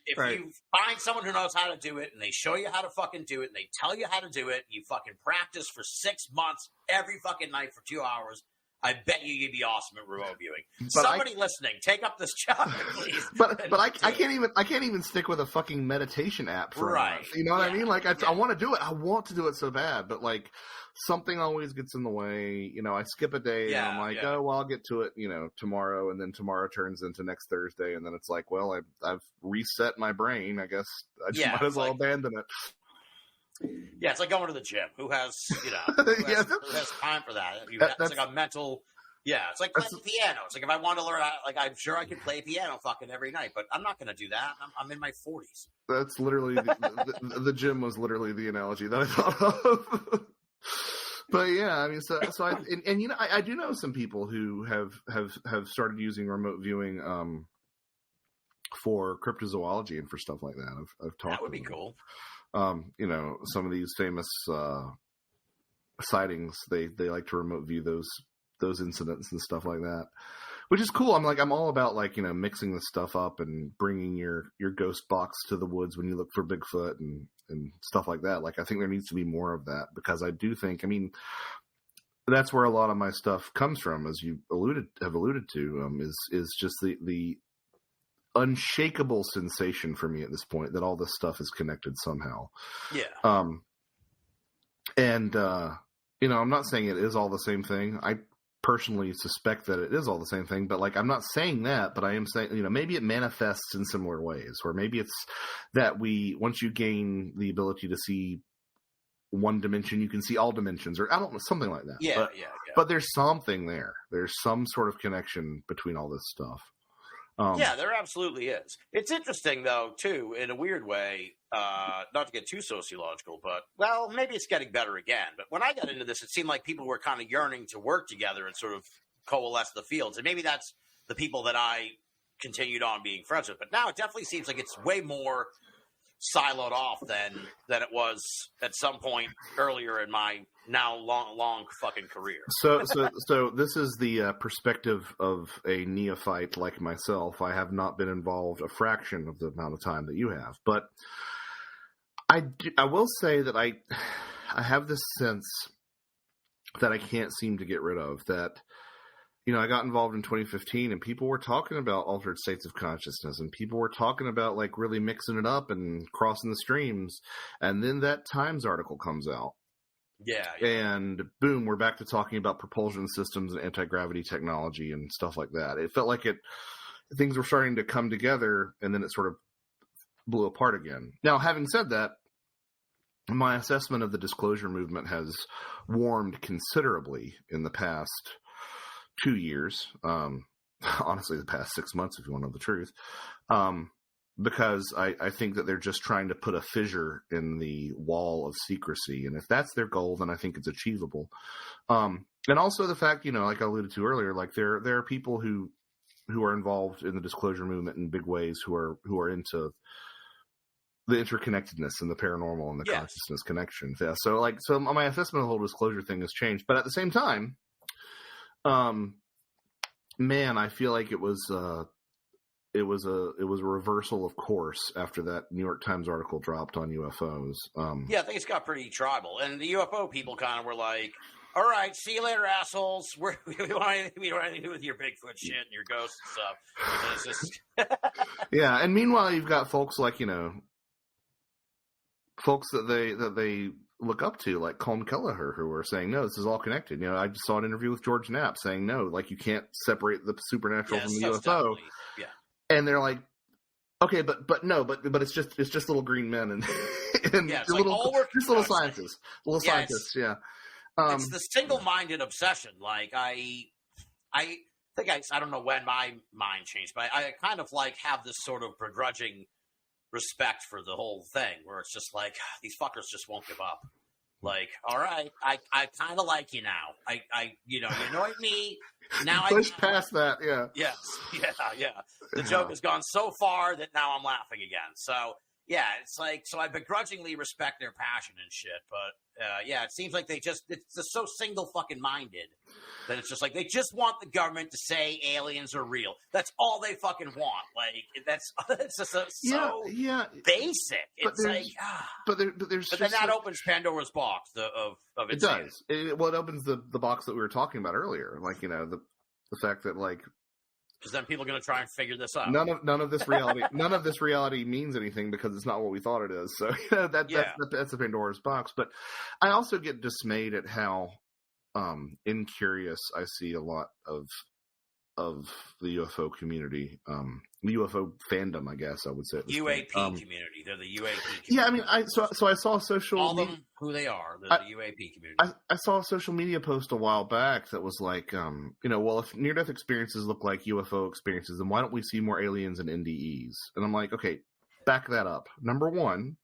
if you find someone who knows how to do it and they show you how to fucking do it and they tell you how to do it, and you fucking practice for 6 months every fucking night for 2 hours, I bet you'd be awesome at remote viewing. Somebody listening, take up this job, please. But I can't even stick with a fucking meditation app for a month. You know what I mean? Like I want to do it. I want to do it so bad, but like something always gets in the way. You know, I skip a day and I'm like, oh well, I'll get to it, you know, tomorrow, and then tomorrow turns into next Thursday, and then it's like, well, I've reset my brain. I guess I just might as well abandon it. Yeah, it's like going to the gym. Who has who has time for that? It's like a mental. Yeah, it's like playing piano. It's like if I want to learn, like I'm sure I could play piano fucking every night, but I'm not going to do that. I'm in my 40s. That's literally the gym was literally the analogy that I thought of. But yeah, I mean, so I and you know I do know some people who have started using remote viewing for cryptozoology and for stuff like that. I've talked. That would be cool. You know, some of these famous sightings, they like to remote view those incidents and stuff like that, which is cool. I'm all about, like, you know, mixing this stuff up and bringing your ghost box to the woods when you look for Bigfoot and stuff like that. Like, I think there needs to be more of that, because I do think, I mean, that's where a lot of my stuff comes from, as you have alluded to, is just the unshakable sensation for me at this point that all this stuff is connected somehow. Yeah. And you know, I'm not saying it is all the same thing. I personally suspect that it is all the same thing, but like, I'm not saying that, but I am saying, you know, maybe it manifests in similar ways, or maybe it's that once you gain the ability to see one dimension, you can see all dimensions, or I don't know, something like that. Yeah. But there's something there. There's some sort of connection between all this stuff. Yeah, there absolutely is. It's interesting, though, too, in a weird way, not to get too sociological, but, well, maybe it's getting better again. But when I got into this, it seemed like people were kind of yearning to work together and sort of coalesce the fields. And maybe that's the people that I continued on being friends with. But now it definitely seems like it's way more siloed off than it was at some point earlier in my now long fucking career. So this is the perspective of a neophyte like myself. I have not been involved a fraction of the amount of time that you have, but I will say that I have this sense that I can't seem to get rid of, that, you know, I got involved in 2015 and people were talking about altered states of consciousness, and people were talking about, like, really mixing it up and crossing the streams. And then that Times article comes out. Yeah. And boom, we're back to talking about propulsion systems and anti-gravity technology and stuff like that. It felt like things were starting to come together, and then it sort of blew apart again. Now, having said that, my assessment of the disclosure movement has warmed considerably in the past 2 years, honestly, the past 6 months, if you want to know the truth, because I think that they're just trying to put a fissure in the wall of secrecy. And if that's their goal, then I think it's achievable. And also the fact, you know, like I alluded to earlier, like there are people who are involved in the disclosure movement in big ways who are into the interconnectedness and the paranormal and the consciousness connections. Yeah. So my assessment of the whole disclosure thing has changed, but at the same time, man, I feel like it was a reversal of course after that New York Times article dropped on UFOs. Yeah, things got pretty tribal, and the UFO people kind of were like, "All right, see you later, assholes. We don't want anything to do with your Bigfoot shit and your ghost and stuff." It's just yeah, and meanwhile, you've got folks like, you know, folks that they look up to, like Colm Kelleher, who are saying, no, this is all connected. You know, I just saw an interview with George Knapp saying, no, like, you can't separate the supernatural from the UFO. Yeah. And they're like, okay, but it's just little green men and yeah, little scientists. Little scientists, yeah. It's the single-minded obsession. Like, I think I don't know when my mind changed, but I kind of like have this sort of begrudging respect for the whole thing, where it's just like, these fuckers just won't give up. Like, all right, I kind of like you now. I you annoyed me. Now I push past that. Yeah. Yes. Yeah. The joke has gone so far that now I'm laughing again. So Yeah, it's like, so I begrudgingly respect their passion and shit, but yeah, it seems like it's just so single fucking minded that it's just like they just want the government to say aliens are real. That's all they fucking want. Like it's just so basic. It's like, but then that opens Pandora's box of it does. It opens the box that we were talking about earlier, like, you know, the fact that, like, because then people are going to try and figure this out. None of this reality means anything because it's not what we thought it is. So that's a Pandora's box. But I also get dismayed at how incurious I see a lot of the UFO community, the UFO fandom, I guess I would say. UAP community. They're the UAP community. Yeah, I mean, I saw a social... All of them, who they are. They're the UAP community. I saw a social media post a while back that was like, you know, well, if near-death experiences look like UFO experiences, then why don't we see more aliens and NDEs? And I'm like, okay, back that up. Number one...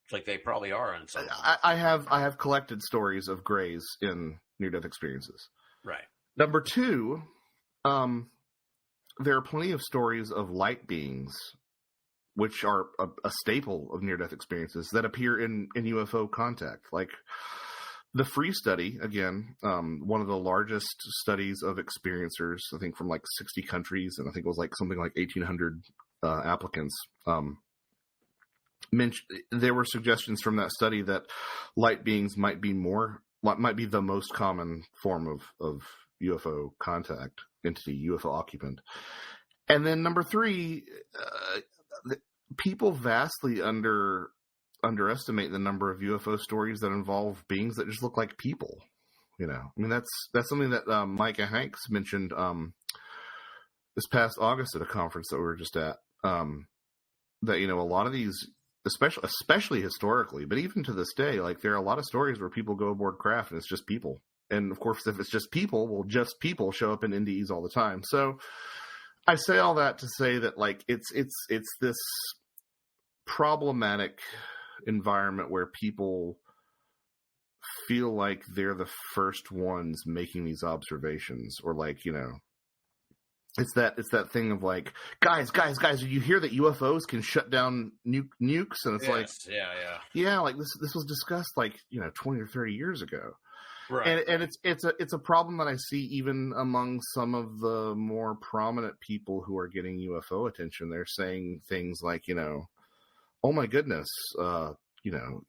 It's like they probably are in some... I have collected stories of grays in near-death experiences. Right. Number two... there are plenty of stories of light beings, which are a staple of near-death experiences, that appear in UFO contact. Like the Free study, again, one of the largest studies of experiencers, I think from like 60 countries, and I think it was like something like 1,800 applicants. There were suggestions from that study that light beings might be the most common form of UFO contact, entity, UFO occupant. And then number three, people vastly underestimate the number of UFO stories that involve beings that just look like people. You know, I mean, that's something that Micah Hanks mentioned this past August at a conference that we were just at. That, you know, a lot of these, especially historically, but even to this day, like there are a lot of stories where people go aboard craft and it's just people. And of course, if it's just people, well, just people show up in NDEs all the time. So I say all that to say that, like, it's this problematic environment where people feel like they're the first ones making these observations, or like, you know, it's that thing of like, guys, you hear that UFOs can shut down nukes? And it's like, yeah, like this was discussed like, you know, 20 or 30 years ago. Right. And it's a problem that I see even among some of the more prominent people who are getting UFO attention. They're saying things like, you know, oh my goodness, you know,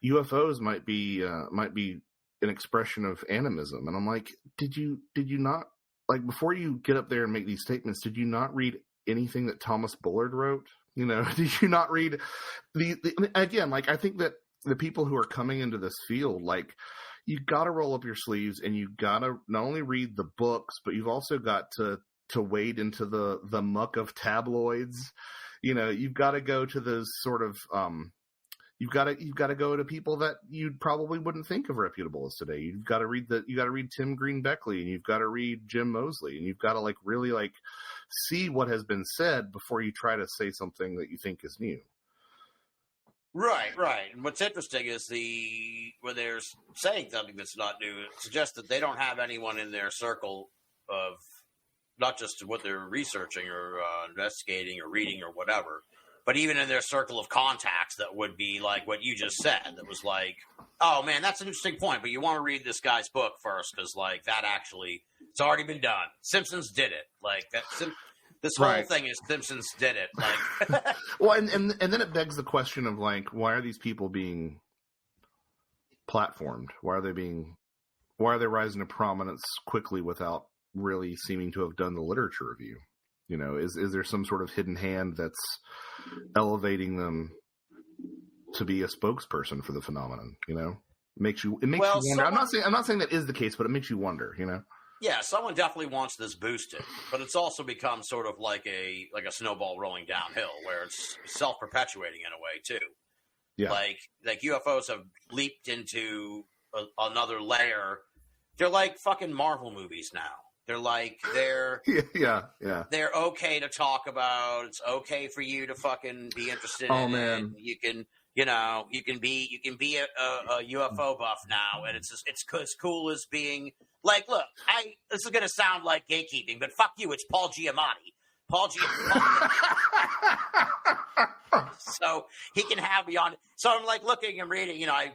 UFOs might be an expression of animism. And I'm like, did you not, like, before you get up there and make these statements, did you not read anything that Thomas Bullard wrote? You know, did you not read again, like, I think that the people who are coming into this field, like, you got to roll up your sleeves and you got to not only read the books, but you've also got to wade into the muck of tabloids. You know, you've got to go to those sort of, you've got to go to people that you probably wouldn't think of reputable as today. You got to read Tim Green Beckley, and you've got to read Jim Moseley, and you've got to like really like see what has been said before you try to say something that you think is new. Right. And what's interesting is when they're saying something that's not new, it suggests that they don't have anyone in their circle of not just what they're researching or investigating or reading or whatever, but even in their circle of contacts that would be like what you just said. That was like, oh man, that's an interesting point, but you want to read this guy's book first because like that actually, it's already been done. Simpsons did it. Like that. This whole thing is Simpsons did it. Like, well, and then it begs the question of like, why are these people being platformed? Why are they rising to prominence quickly without really seeming to have done the literature review? You know, is there some sort of hidden hand that's elevating them to be a spokesperson for the phenomenon? You know, it makes you wonder. I'm not saying that is the case, but it makes you wonder. You know. Yeah, someone definitely wants this boosted, but it's also become sort of like a snowball rolling downhill, where it's self-perpetuating in a way too. Yeah, like UFOs have leaped into another layer. They're like fucking Marvel movies now. They're like they're okay to talk about. It's okay for you to fucking be interested in it. You can. You know, you can be a UFO buff now, and it's as cool as being like, look, this is going to sound like gatekeeping, but fuck you, it's Paul Giamatti. So so he can have me on. So I'm like looking and reading. You know, I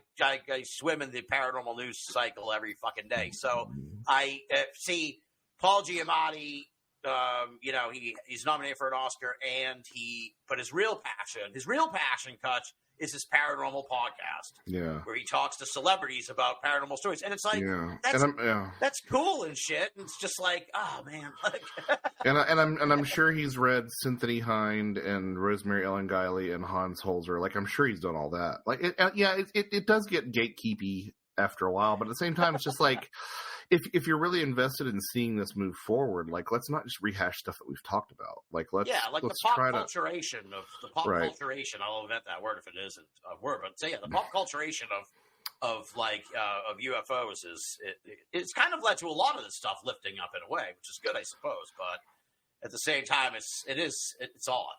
swim in the paranormal news cycle every fucking day. So I see Paul Giamatti. You know, he's nominated for an Oscar, but his real passion, Cutch, is his paranormal podcast. Yeah, where he talks to celebrities about paranormal stories, and it's like, that's cool and shit. And it's just like, oh man, like, and I'm sure he's read Cynthia Hind and Rosemary Ellen Guiley and Hans Holzer. Like, I'm sure he's done all that. Like, it does get gatekeepy after a while, but at the same time, it's just like, if you're really invested in seeing this move forward, like, let's not just rehash stuff that we've talked about. Like, let's the pop culturation of the pop culturation. I'll invent that word if it isn't a word, but say the pop culturation of UFOs it's kind of led to a lot of this stuff lifting up in a way, which is good, I suppose. But at the same time, it's odd.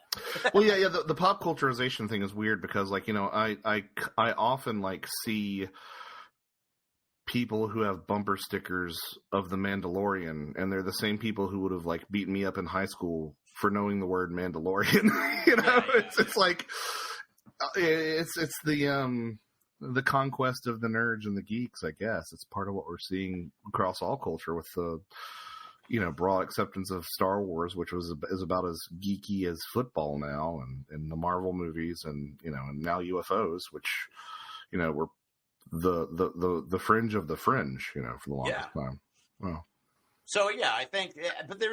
Well, yeah. The pop culturization thing is weird because, like, you know, I often like see people who have bumper stickers of The Mandalorian, and they're the same people who would have like beaten me up in high school for knowing the word Mandalorian. You know, it's like it's the conquest of the nerds and the geeks. I guess it's part of what we're seeing across all culture with the, you know, broad acceptance of Star Wars, which is about as geeky as football now, and the Marvel movies, and, you know, and now UFOs, which, you know, were the fringe of the fringe, you know, for the longest time. Well, so yeah, I think there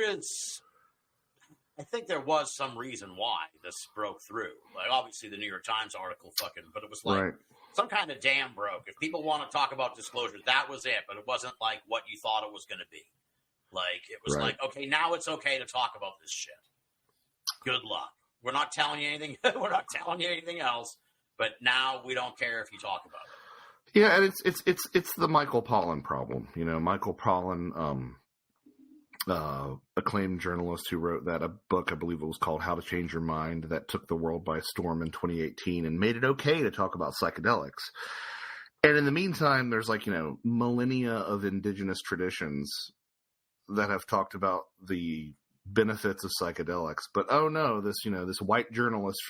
was some reason why this broke through. Like, obviously the New York Times article but it was like some kind of dam broke. If people want to talk about disclosures, that was it, but it wasn't like what you thought it was going to be. Like, it was like, okay, now it's okay to talk about this shit. Good luck. We're not telling you anything. We're not telling you anything else, but now we don't care if you talk about it. Yeah, and it's the Michael Pollan problem. You know, Michael Pollan, acclaimed journalist who wrote a book, I believe it was called How to Change Your Mind, that took the world by storm in 2018 and made it okay to talk about psychedelics. And in the meantime, there's, like, you know, millennia of indigenous traditions that have talked about the benefits of psychedelics. But, oh no, this white journalist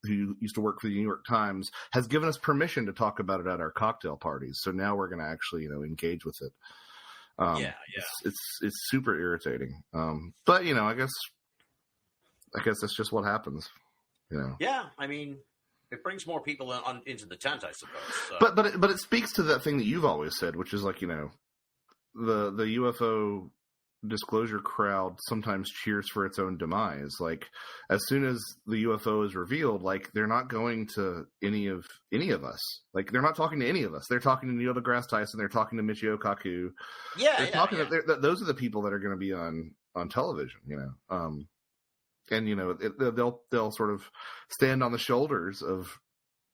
who used to work for the New York Times has given us permission to talk about it at our cocktail parties. So now we're going to actually, you know, engage with it. It's super irritating. But, you know, I guess that's just what happens, you know? Yeah. I mean, it brings more people into the tent, I suppose. So. But it speaks to that thing that you've always said, which is, like, you know, the UFO disclosure crowd sometimes cheers for its own demise. Like, as soon as the UFO is revealed, like, they're not going to any of us. Like, they're not talking to any of us. They're talking to Neil deGrasse Tyson. They're talking to Michio Kaku. Those are the people that are going to be on television, you know. And, you know, they'll sort of stand on the shoulders of.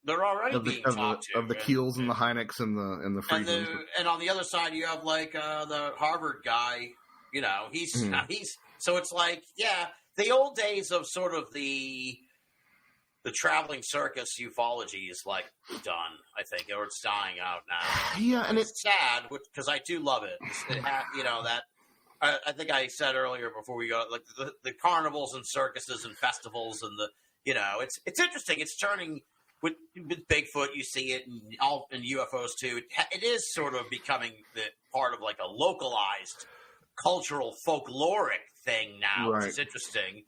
They're already being talked to. Of the Keels and the Heineks and the Friedmans. And on the other side, you have, like, the Harvard guy. You know, he's so it's like, yeah, the old days of sort of the traveling circus ufology is, like, done, I think, or it's dying out now. Yeah, and it's sad because I do love it. You know, that I think I said earlier before we go, like, the carnivals and circuses and festivals and you know, it's interesting. It's turning with Bigfoot. You see it in UFOs too. It is sort of becoming the part of, like, a localized cultural folkloric thing now, which is interesting.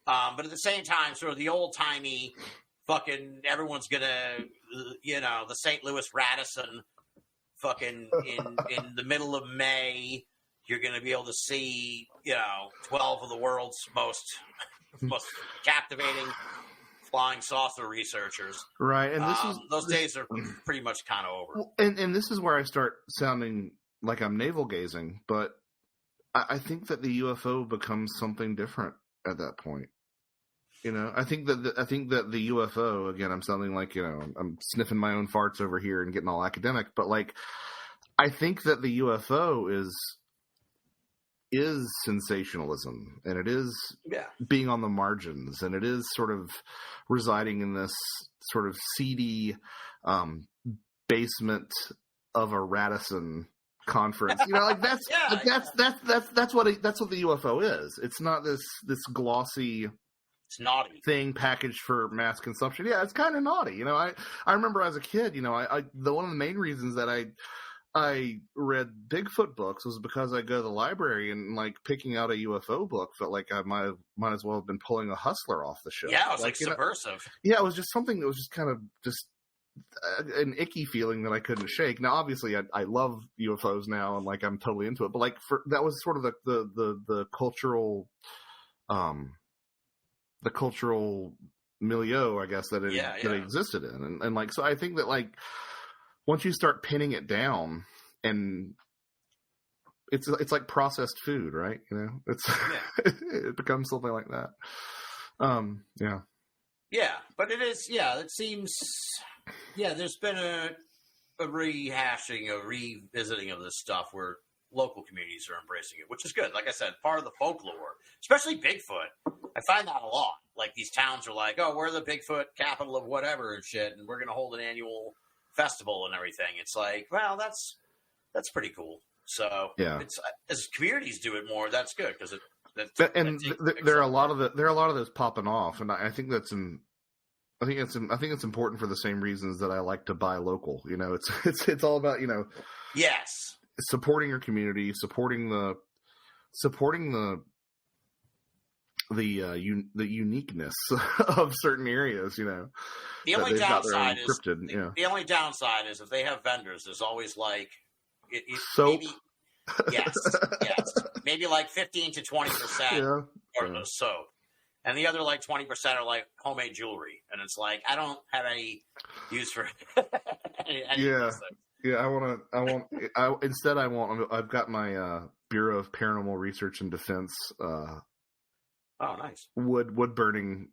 But at the same time, sort of the old timey fucking everyone's gonna, you know, the St. Louis Radisson fucking in the middle of May, you're gonna be able to see, you know, 12 of the world's most captivating flying saucer researchers. Right, and those days are pretty much kind of over. And this is where I start sounding like I'm navel gazing, but I think that the UFO becomes something different at that point. You know, I think that the UFO, again, I'm sounding like, you know, I'm sniffing my own farts over here and getting all academic, but, like, I think that the UFO is sensationalism, and it is being on the margins, and it is sort of residing in this sort of seedy basement of a Radisson conference, you know, like that's what the UFO is. It's not this glossy naughty thing packaged for mass consumption. Yeah, it's kind of naughty. You know, I remember as a kid, you know, one of the main reasons that I read Bigfoot books was because I go to the library and like picking out a UFO book felt like I might as well have been pulling a Hustler off the shelf. Yeah, it was like subversive. Yeah, it was just something that was just kind of just an icky feeling that I couldn't shake. Now, obviously, I love UFOs now, and like I'm totally into it. But like that was sort of the cultural, the cultural milieu, I guess that it existed in, and like so. I think that like once you start pinning it down, and it's like processed food, right? You know, it becomes something like that. Yeah, but it is. Yeah, it seems. Yeah, there's been a rehashing, a revisiting of this stuff where local communities are embracing it, which is good. Like I said, part of the folklore, especially Bigfoot. I find that a lot. Like these towns are like, oh, we're the Bigfoot capital of whatever and shit, and we're going to hold an annual festival and everything. It's like, well, that's pretty cool. So it's as communities do it more, that's good because there are a lot of those popping off, and I think that's I think it's important for the same reasons that I like to buy local. You know, it's all about, you know, supporting your community, supporting the uniqueness of certain areas. You know, the only downside is if they have vendors, there's always like soap. Maybe like 15 to 20% are the soap. And the other like 20% are like homemade jewelry, and it's like I don't have any use for any I've got my Bureau of Paranormal Research and Defense. Nice wood burning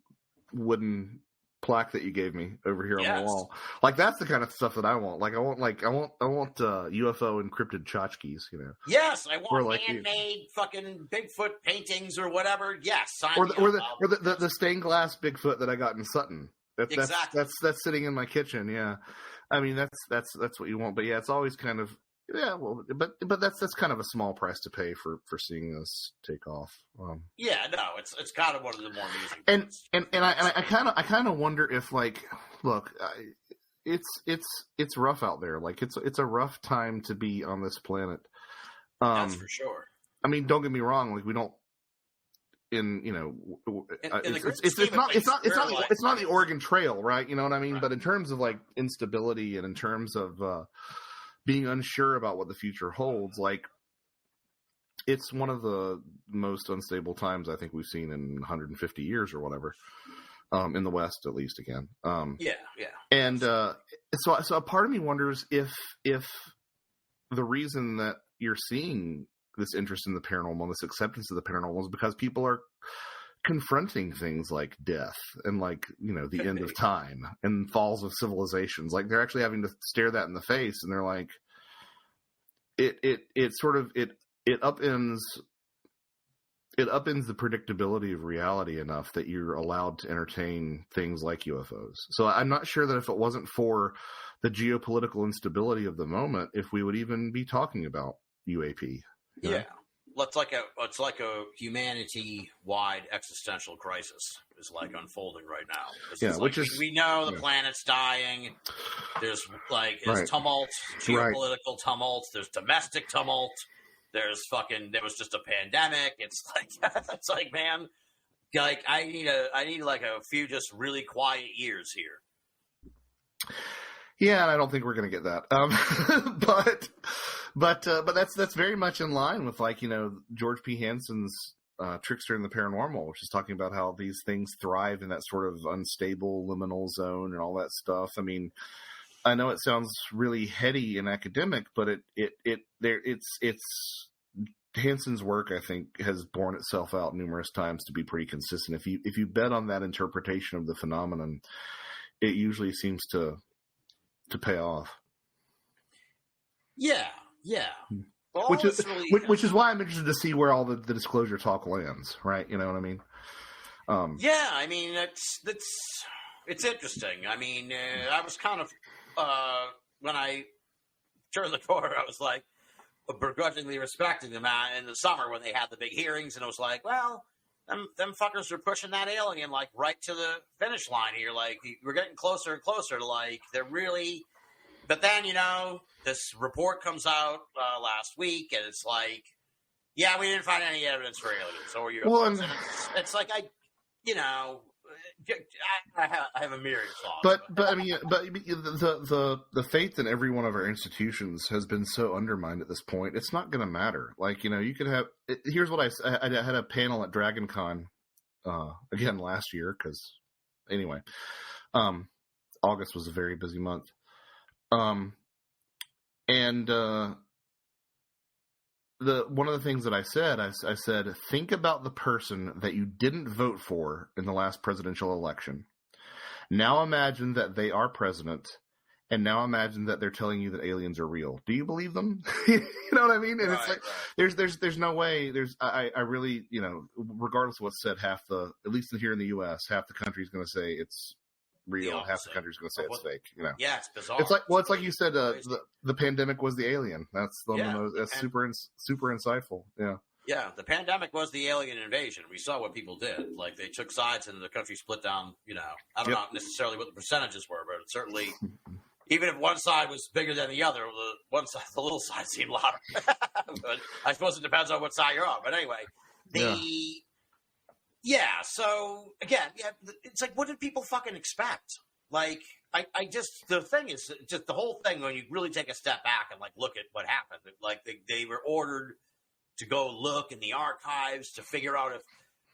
wooden plaque that you gave me over here on the wall. Like that's the kind of stuff that I want. Like I want UFO encrypted tchotchkes, you know. Yes, I want like handmade fucking Bigfoot paintings or whatever. Yes, or the stained glass Bigfoot that I got in Sutton. That's sitting in my kitchen. Yeah, I mean that's what you want. But yeah, it's always kind of but that's kind of a small price to pay for seeing this take off. It's kind of one of the more amusing things. And I kind of wonder if like, look, it's rough out there. Like it's a rough time to be on this planet. That's for sure. I mean, don't get me wrong. Like we don't. It's not the Oregon Trail, right? You know what I mean? Right. But in terms of like instability and in terms of being unsure about what the future holds, like it's one of the most unstable times I think we've seen in 150 years or whatever, in the West at least again. And so a part of me wonders if the reason that you're seeing this interest in the paranormal, this acceptance of the paranormal, is because people are confronting things like death and like, you know, the end of time and falls of civilizations. Like they're actually having to stare that in the face, and they're like, it upends the predictability of reality enough that you're allowed to entertain things like UFOs. So I'm not sure that if it wasn't for the geopolitical instability of the moment, if we would even be talking about UAP. You know? Yeah. It's like a humanity-wide existential crisis is like unfolding right now. We know the planet's dying. There's tumult, geopolitical tumult. There's domestic tumult. There was just a pandemic. It's like man, like I need like a few just really quiet years here. Yeah, and I don't think we're going to get that. But that's very much in line with, like, you know, George P. Hansen's Trickster in the Paranormal, which is talking about how these things thrive in that sort of unstable liminal zone and all that stuff. I mean, I know it sounds really heady and academic, but it's Hansen's work, I think, has borne itself out numerous times to be pretty consistent. If you bet on that interpretation of the phenomenon, it usually seems to pay off. Yeah. Well, which is why I'm interested to see where all the disclosure talk lands, right? You know what I mean? I mean it's interesting. I mean, I was kind of when I turned the corner, I was like begrudgingly respecting them in the summer when they had the big hearings, and it was like, well, them fuckers are pushing that alien like right to the finish line here. Like we're getting closer and closer to like they're really. But then this report comes out last week, and it's like, yeah, we didn't find any evidence for aliens. So you. Well, it's like I have a myriad of thoughts. But I mean, the faith in every one of our institutions has been so undermined at this point. It's not going to matter. Like you could have. Here's what I had a panel at DragonCon again last year because anyway, August was a very busy month, one of the things that I said, think about the person that you didn't vote for in the last presidential election. Now imagine that they are president, and now imagine that they're telling you that aliens are real. Do you believe them? You know what I mean? And it's like, there's no way. I really, regardless of what's said, at least here in the U.S., half the country is going to say it's real. Half the country's going to say it's fake. Yeah, it's bizarre. It's like you said. The pandemic was the alien. That's super insightful. Yeah. Yeah, the pandemic was the alien invasion. We saw what people did. Like they took sides, and the country split down. I don't know necessarily what the percentages were, but certainly, even if one side was bigger than the other, the little side seemed louder. But I suppose it depends on what side you're on. But anyway, so again, it's like, what did people fucking expect? Like, the thing is, just the whole thing, when you really take a step back and like look at what happened, like they were ordered to go look in the archives to figure out if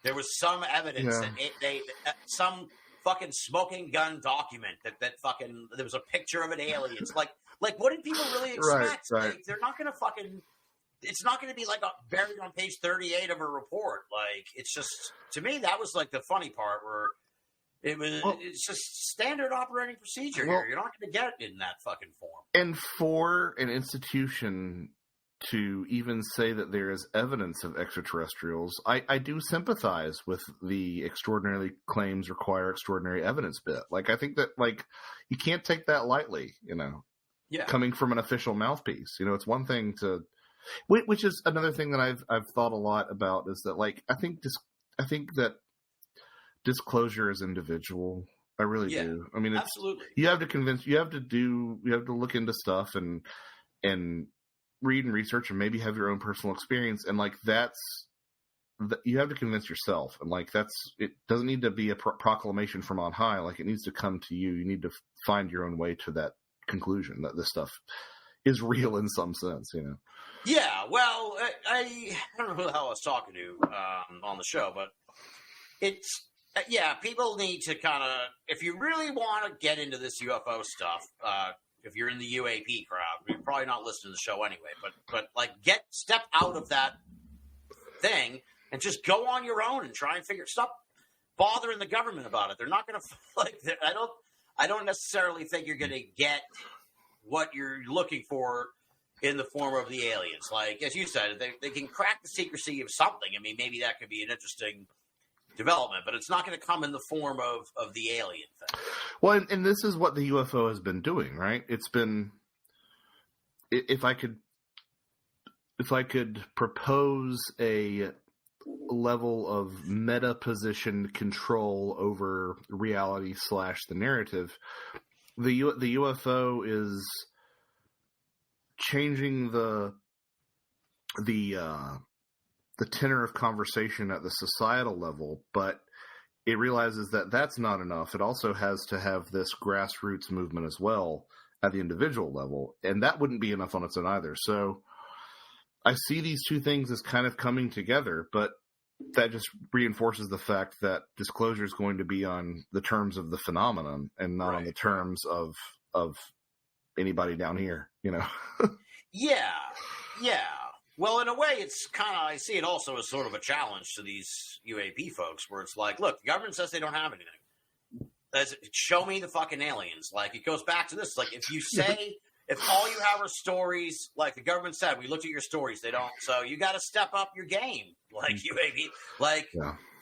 there was some evidence that some fucking smoking gun document that fucking, there was a picture of an alien. It's like what did people really expect? Right. Like, they're not going to fucking, it's not going to be like buried on page 38 of a report. Like, it's just, to me, that was like the funny part where it's just standard operating procedure here. You're not going to get it in that fucking form. And for an institution to even say that there is evidence of extraterrestrials, I do sympathize with the extraordinary claims require extraordinary evidence bit. Like, I think that, like, you can't take that lightly, coming from an official mouthpiece. It's one thing to, which is another thing that I've thought a lot about, is that, like, I think that disclosure is individual. I really do. I mean, it's, absolutely. You have to look into stuff and read and research and maybe have your own personal experience. And like, you have to convince yourself. And like, it doesn't need to be a proclamation from on high. Like, it needs to come to you. You need to find your own way to that conclusion that this stuff is real in some sense, Yeah. Well, I don't know who the hell I was talking to on the show, but it's, people need to kind of, if you really want to get into this UFO stuff, if you're in the UAP crowd, you're probably not listening to the show anyway, but like, step out of that thing and just go on your own and try and stop bothering the government about it. They're not going to, I don't necessarily think you're going to get what you're looking for in the form of the aliens. Like, as you said, they can crack the secrecy of something. I mean, maybe that could be an interesting development, but it's not going to come in the form of the alien thing. Well, and this is what the UFO has been doing, right? It's been, if I could propose a level of meta position control over reality / the narrative, the UFO is changing the tenor of conversation at the societal level, but it realizes that that's not enough. It also has to have this grassroots movement as well at the individual level, and that wouldn't be enough on its own either. So I see these two things as kind of coming together, but that just reinforces the fact that disclosure is going to be on the terms of the phenomenon and not on the terms of anybody down here, Yeah. Well, in a way, it's kind of, I see it also as sort of a challenge to these UAP folks, where it's like, look, the government says they don't have anything. Show me the fucking aliens. Like, it goes back to this. Like, if you say, if all you have are stories, like the government said, we looked at your stories, they don't. So you got to step up your game. Like, UAP, like,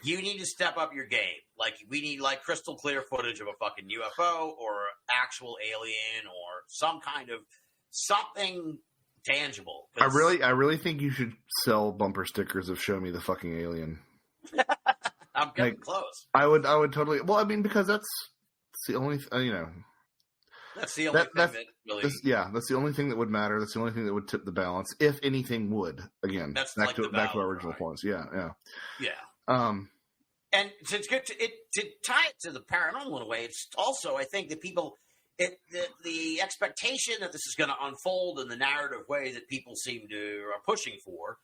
you need to step up your game. Like, we need, like, crystal clear footage of a fucking UFO or actual alien or some kind of something tangible. I really think you should sell bumper stickers of "Show me the fucking alien." I'm getting close. I would totally. Well, I mean, because that's the only, That's the only thing that really. That's the only thing that would matter. That's the only thing that would tip the balance, if anything would. Again, that's back like to our original points. Yeah. And it's good to tie it to the paranormal in a way. It's also, I think, that people, the expectation that this is going to unfold in the narrative way that people are pushing for,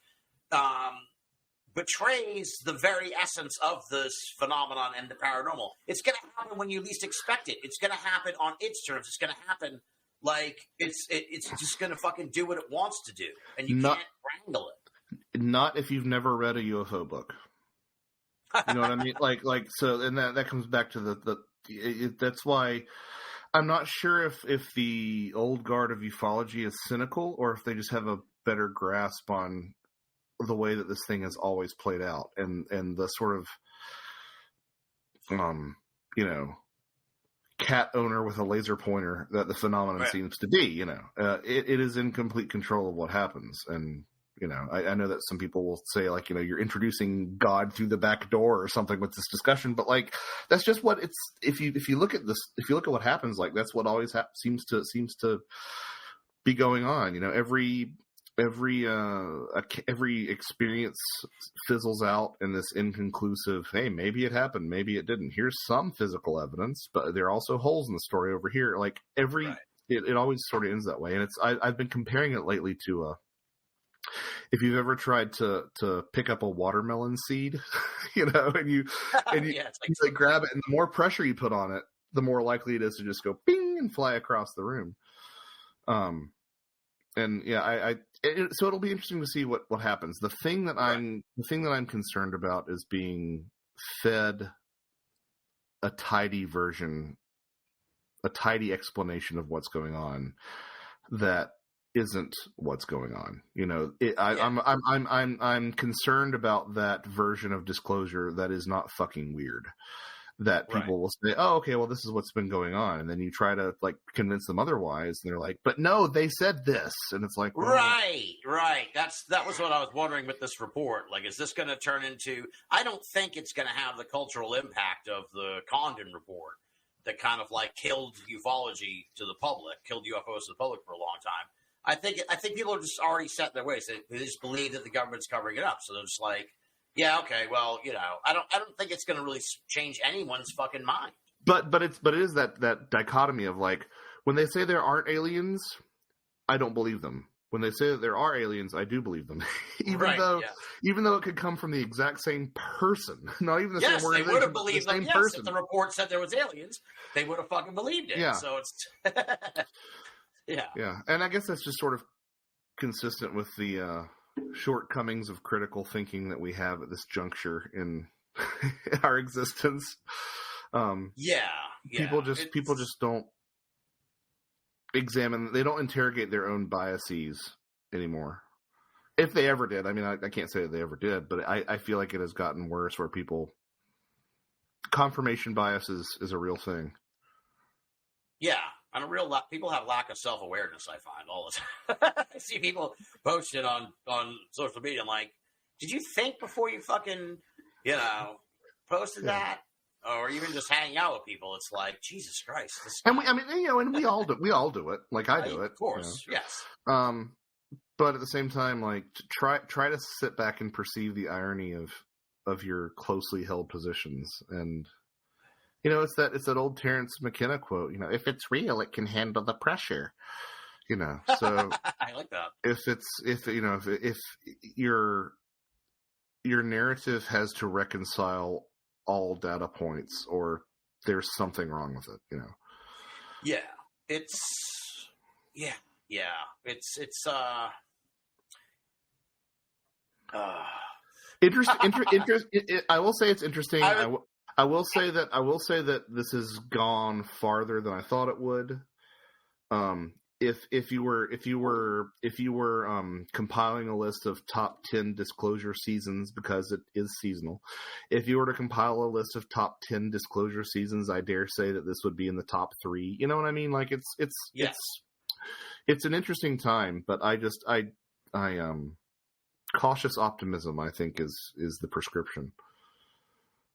betrays the very essence of this phenomenon and the paranormal. It's going to happen when you least expect it. It's going to happen on its terms. It's going to happen like it's just going to fucking do what it wants to do, and you can't wrangle it. Not if you've never read a UFO book. You know what I mean? So, and that comes back to that's why I'm not sure if the old guard of ufology is cynical or if they just have a better grasp on the way that this thing has always played out and the sort of, cat owner with a laser pointer that the phenomenon seems to be, it is in complete control of what happens. And, I know that some people will say, like, you're introducing God through the back door or something with this discussion, but like, that's just what it's, if you look at this, if you look at what happens, like that's what always seems to be going on. Every experience fizzles out in this inconclusive, hey, maybe it happened, maybe it didn't. Here's some physical evidence, but there are also holes in the story over here. Like it always sort of ends that way. And I've been comparing it lately to if you've ever tried to pick up a watermelon seed, and you grab it, and the more pressure you put on it, the more likely it is to just go bing and fly across the room. And so it'll be interesting to see what happens. The thing that I'm concerned about is being fed a tidy explanation of what's going on that isn't what's going on. I'm concerned about that version of disclosure that is not fucking weird. That people will say, oh, okay, well, this is what's been going on. And then you try to, like, convince them otherwise. And they're like, but no, they said this. And it's like, well, Right. That was what I was wondering with this report. Like, is this going to turn into, I don't think it's going to have the cultural impact of the Condon report that kind of like killed ufology to the public, killed UFOs to the public for a long time. I think people are just already set in their ways. They just believe that the government's covering it up. So they're just like, yeah, okay, well, I don't think it's going to really change anyone's fucking mind. But it is that dichotomy of, like, when they say there aren't aliens, I don't believe them. When they say that there are aliens, I do believe them. even though it could come from the exact same person, not even the same organization. Yes, they would have believed them. Yes, if the report said there was aliens, they would have fucking believed it. Yeah. So it's Yeah, and I guess that's just sort of consistent with the shortcomings of critical thinking that we have at this juncture in our existence. People just don't examine. They don't interrogate their own biases anymore. If they ever did, I mean, I can't say that they ever did, but I feel like it has gotten worse. Where confirmation bias is a real thing. Yeah. On people have lack of self-awareness, I find, all the time. I see people posting on social media, I'm like, did you think before you fucking, posted that? Or even just hanging out with people, it's like, Jesus Christ. And we all do it. Like, I do it. Of course, yes. But at the same time, like, try to sit back and perceive the irony of your closely held positions. And it's that old Terence McKenna quote, if it's real, it can handle the pressure, so I like that. If your narrative has to reconcile all data points, or there's something wrong with it, Yeah. Interesting. I will say it's interesting. I will say that this has gone farther than I thought it would. If you were compiling a list of top 10 disclosure seasons, because it is seasonal, if you were to compile a list of top 10 disclosure seasons, I dare say that this would be in the top 3. You know what I mean? Like, it's an interesting time, but I cautious optimism, I think, is the prescription.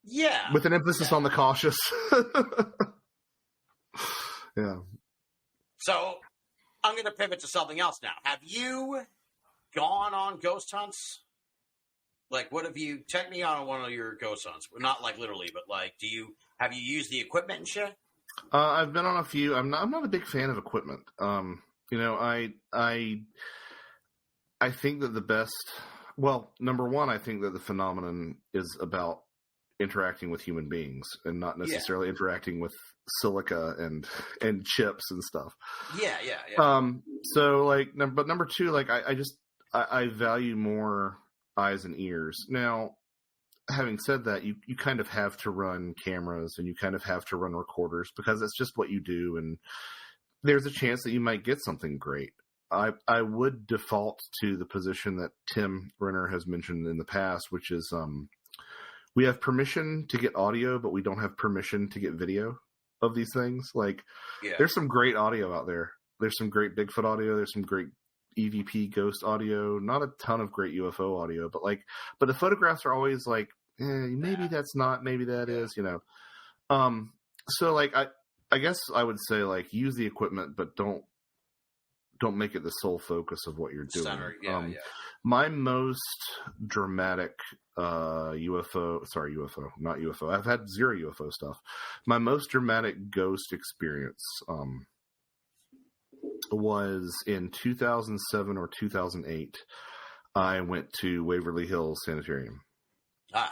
Yeah. With an emphasis on the cautious. Yeah. So I'm going to pivot to something else now. Have you gone on ghost hunts? Like, what have you? Take me on one of your ghost hunts. Not like literally, but like, have you used the equipment and shit? I've been on a few. I'm not a big fan of equipment. I think that the best. Well, number one, I think that the phenomenon is about interacting with human beings and not necessarily interacting with silica and chips and stuff. Yeah. So like, but number two, like I value more eyes and ears. Now, having said that, you kind of have to run cameras and you kind of have to run recorders because that's just what you do. And there's a chance that you might get something great. I would default to the position that Tim Renner has mentioned in the past, which is, we have permission to get audio, but we don't have permission to get video of these things. Like, there's some great audio out there. There's some great Bigfoot audio. There's some great EVP ghost audio. Not a ton of great UFO audio, but the photographs are always like, maybe that's not, maybe that is, So like, I guess I would say like use the equipment, but don't make it the sole focus of what you're doing. My most dramatic UFO, not UFO. I've had zero UFO stuff. My most dramatic ghost experience was in 2007 or 2008. I went to Waverly Hills Sanitarium. I've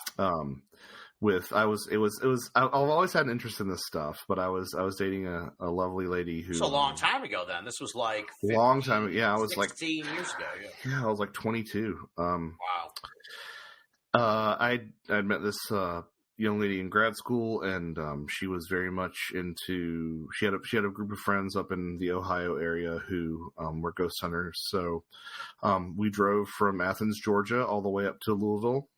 always had an interest in this stuff, but I was dating a lovely lady who. It's a long time ago. Then this was like 15, long time. Yeah, I was 16 years ago. Yeah, I was like 22. Wow. I'd met this young lady in grad school, and she was very much into. She had a group of friends up in the Ohio area who were ghost hunters. So we drove from Athens, Georgia, all the way up to Louisville.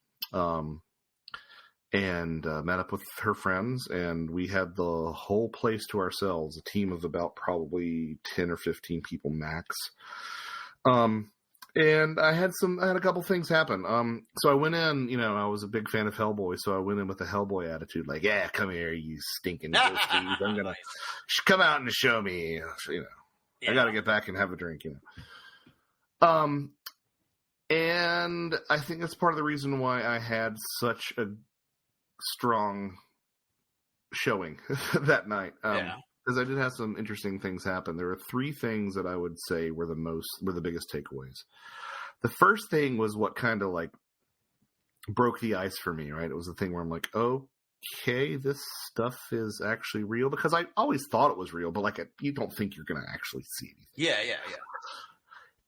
And met up with her friends, and we had the whole place to ourselves, a team of about probably 10 or 15 people max. And I had a couple things happen. So I went in, I was a big fan of Hellboy, so I went in with a Hellboy attitude, like, yeah, come here, you stinking ghosties. I'm going to come out and show me, I got to get back and have a drink, And I think that's part of the reason why I had such a strong showing that night. Because I did have some interesting things happen. There were three things that I would say were the biggest takeaways. The first thing was what kind of like broke the ice for me, right? It was the thing where I'm like, okay, this stuff is actually real, because I always thought it was real, but like you don't think you're going to actually see anything. Yeah.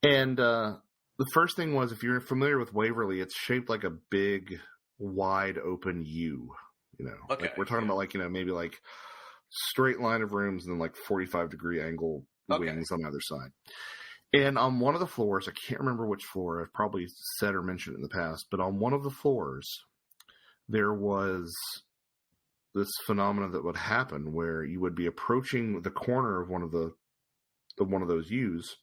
And the first thing was, if you're familiar with Waverly, it's shaped like a big, wide open U, okay, like we're talking about like, maybe like straight line of rooms and then like 45-degree angle wings on either side. And on one of the floors, I can't remember which floor, I've probably said or mentioned it in the past, but on one of the floors, there was this phenomenon that would happen where you would be approaching the corner of one of those U's,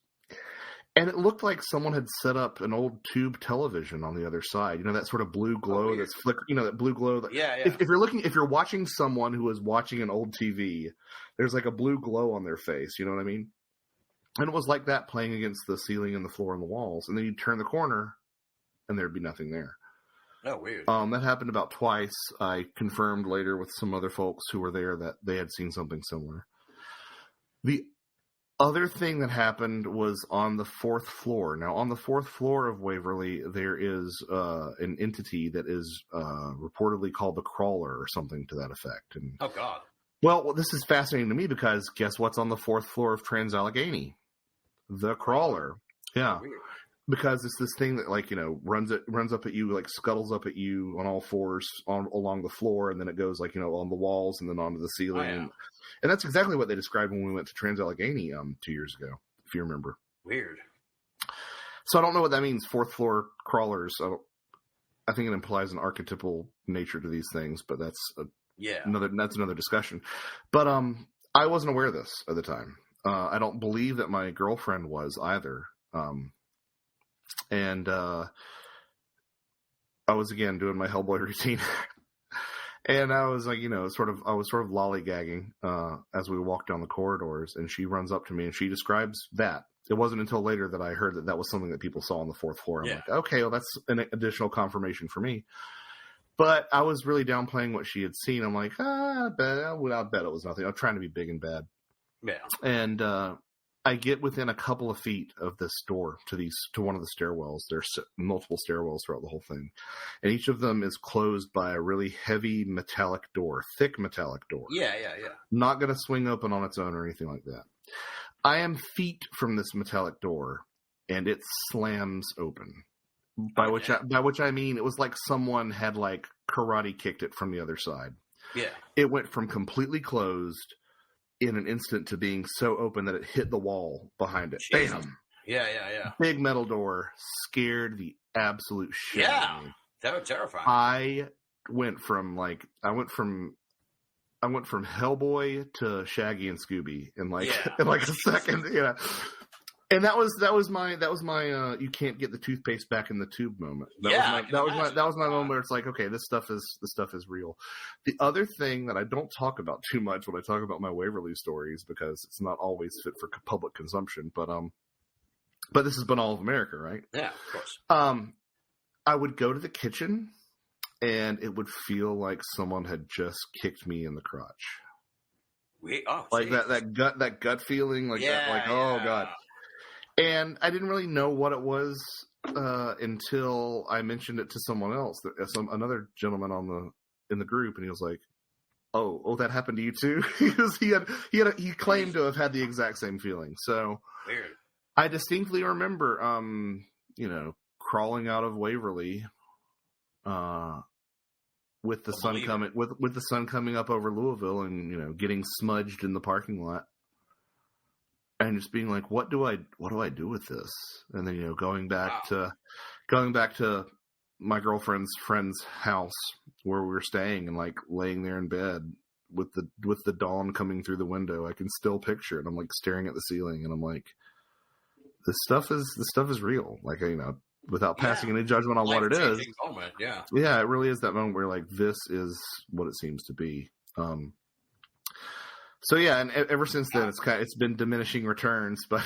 and it looked like someone had set up an old tube television on the other side. that sort of blue glow that's flickering. That blue glow. If you're watching someone who is watching an old TV, there's like a blue glow on their face. You know what I mean? And it was like that playing against the ceiling and the floor and the walls. And then you'd turn the corner, and there'd be nothing there. Oh, weird. That happened about twice. I confirmed later with some other folks who were there that they had seen something similar. The other thing that happened was on the fourth floor. Now, on the fourth floor of Waverly, there is an entity that is reportedly called the Crawler or something to that effect. And, oh, God. Well, this is fascinating to me because guess what's on the fourth floor of Trans-Allegheny? The Crawler. Yeah. Weird. Because it's this thing that, like, runs up at you, like scuttles up at you on all fours along the floor, and then it goes, like, on the walls and then onto the ceiling. Oh, yeah. And that's exactly what they described when we went to Trans-Allegheny 2 years ago, if you remember. Weird. So I don't know what that means, fourth floor crawlers. I think it implies an archetypal nature to these things, but that's another discussion. But I wasn't aware of this at the time. I don't believe that my girlfriend was either. And I was, again, doing my Hellboy routine. And I was like, I was sort of lollygagging as we walked down the corridors, and she runs up to me and she describes that. It wasn't until later that I heard that was something that people saw on the fourth floor. I'm like, okay, well, that's an additional confirmation for me. But I was really downplaying what she had seen. I'm like, I bet it was nothing. I'm trying to be big and bad. Yeah. And I get within a couple of feet of this door to one of the stairwells. There's multiple stairwells throughout the whole thing. And each of them is closed by a really heavy metallic door, thick metallic door. Yeah. Not going to swing open on its own or anything like that. I am feet from this metallic door, and it slams open. By which I mean it was like someone had like karate kicked it from the other side. Yeah. It went from completely closed in an instant to being so open that it hit the wall behind it. Jesus. Bam! Yeah. Big metal door, scared the absolute shit out of me. That was terrifying. I went from Hellboy to Shaggy and Scooby in like a second, And that was my you can't get the toothpaste back in the tube moment. That was my moment where it's like, okay, this stuff is real. The other thing that I don't talk about too much when I talk about my Waverly stories, because it's not always fit for public consumption, but this has been all of America, right? Yeah, of course. I would go to the kitchen, and it would feel like someone had just kicked me in the crotch. That gut feeling, oh God. And I didn't really know what it was until I mentioned it to someone else, another gentleman in the group, and he was like, "Oh, that happened to you too?" he claimed to have had the exact same feeling. So weird. I distinctly remember, crawling out of Waverly, with the sun coming up over Louisville, and getting smudged in the parking lot. And just being like, what do I do with this? And then, going back to my girlfriend's friend's house where we were staying, and like laying there in bed with the dawn coming through the window. I can still picture it. I'm like staring at the ceiling, and I'm like, this stuff is real. Like, without passing any judgment on what it is. Moment. Yeah. Yeah. It really is that moment where like, this is what it seems to be. So yeah, and ever since then, it's been diminishing returns. But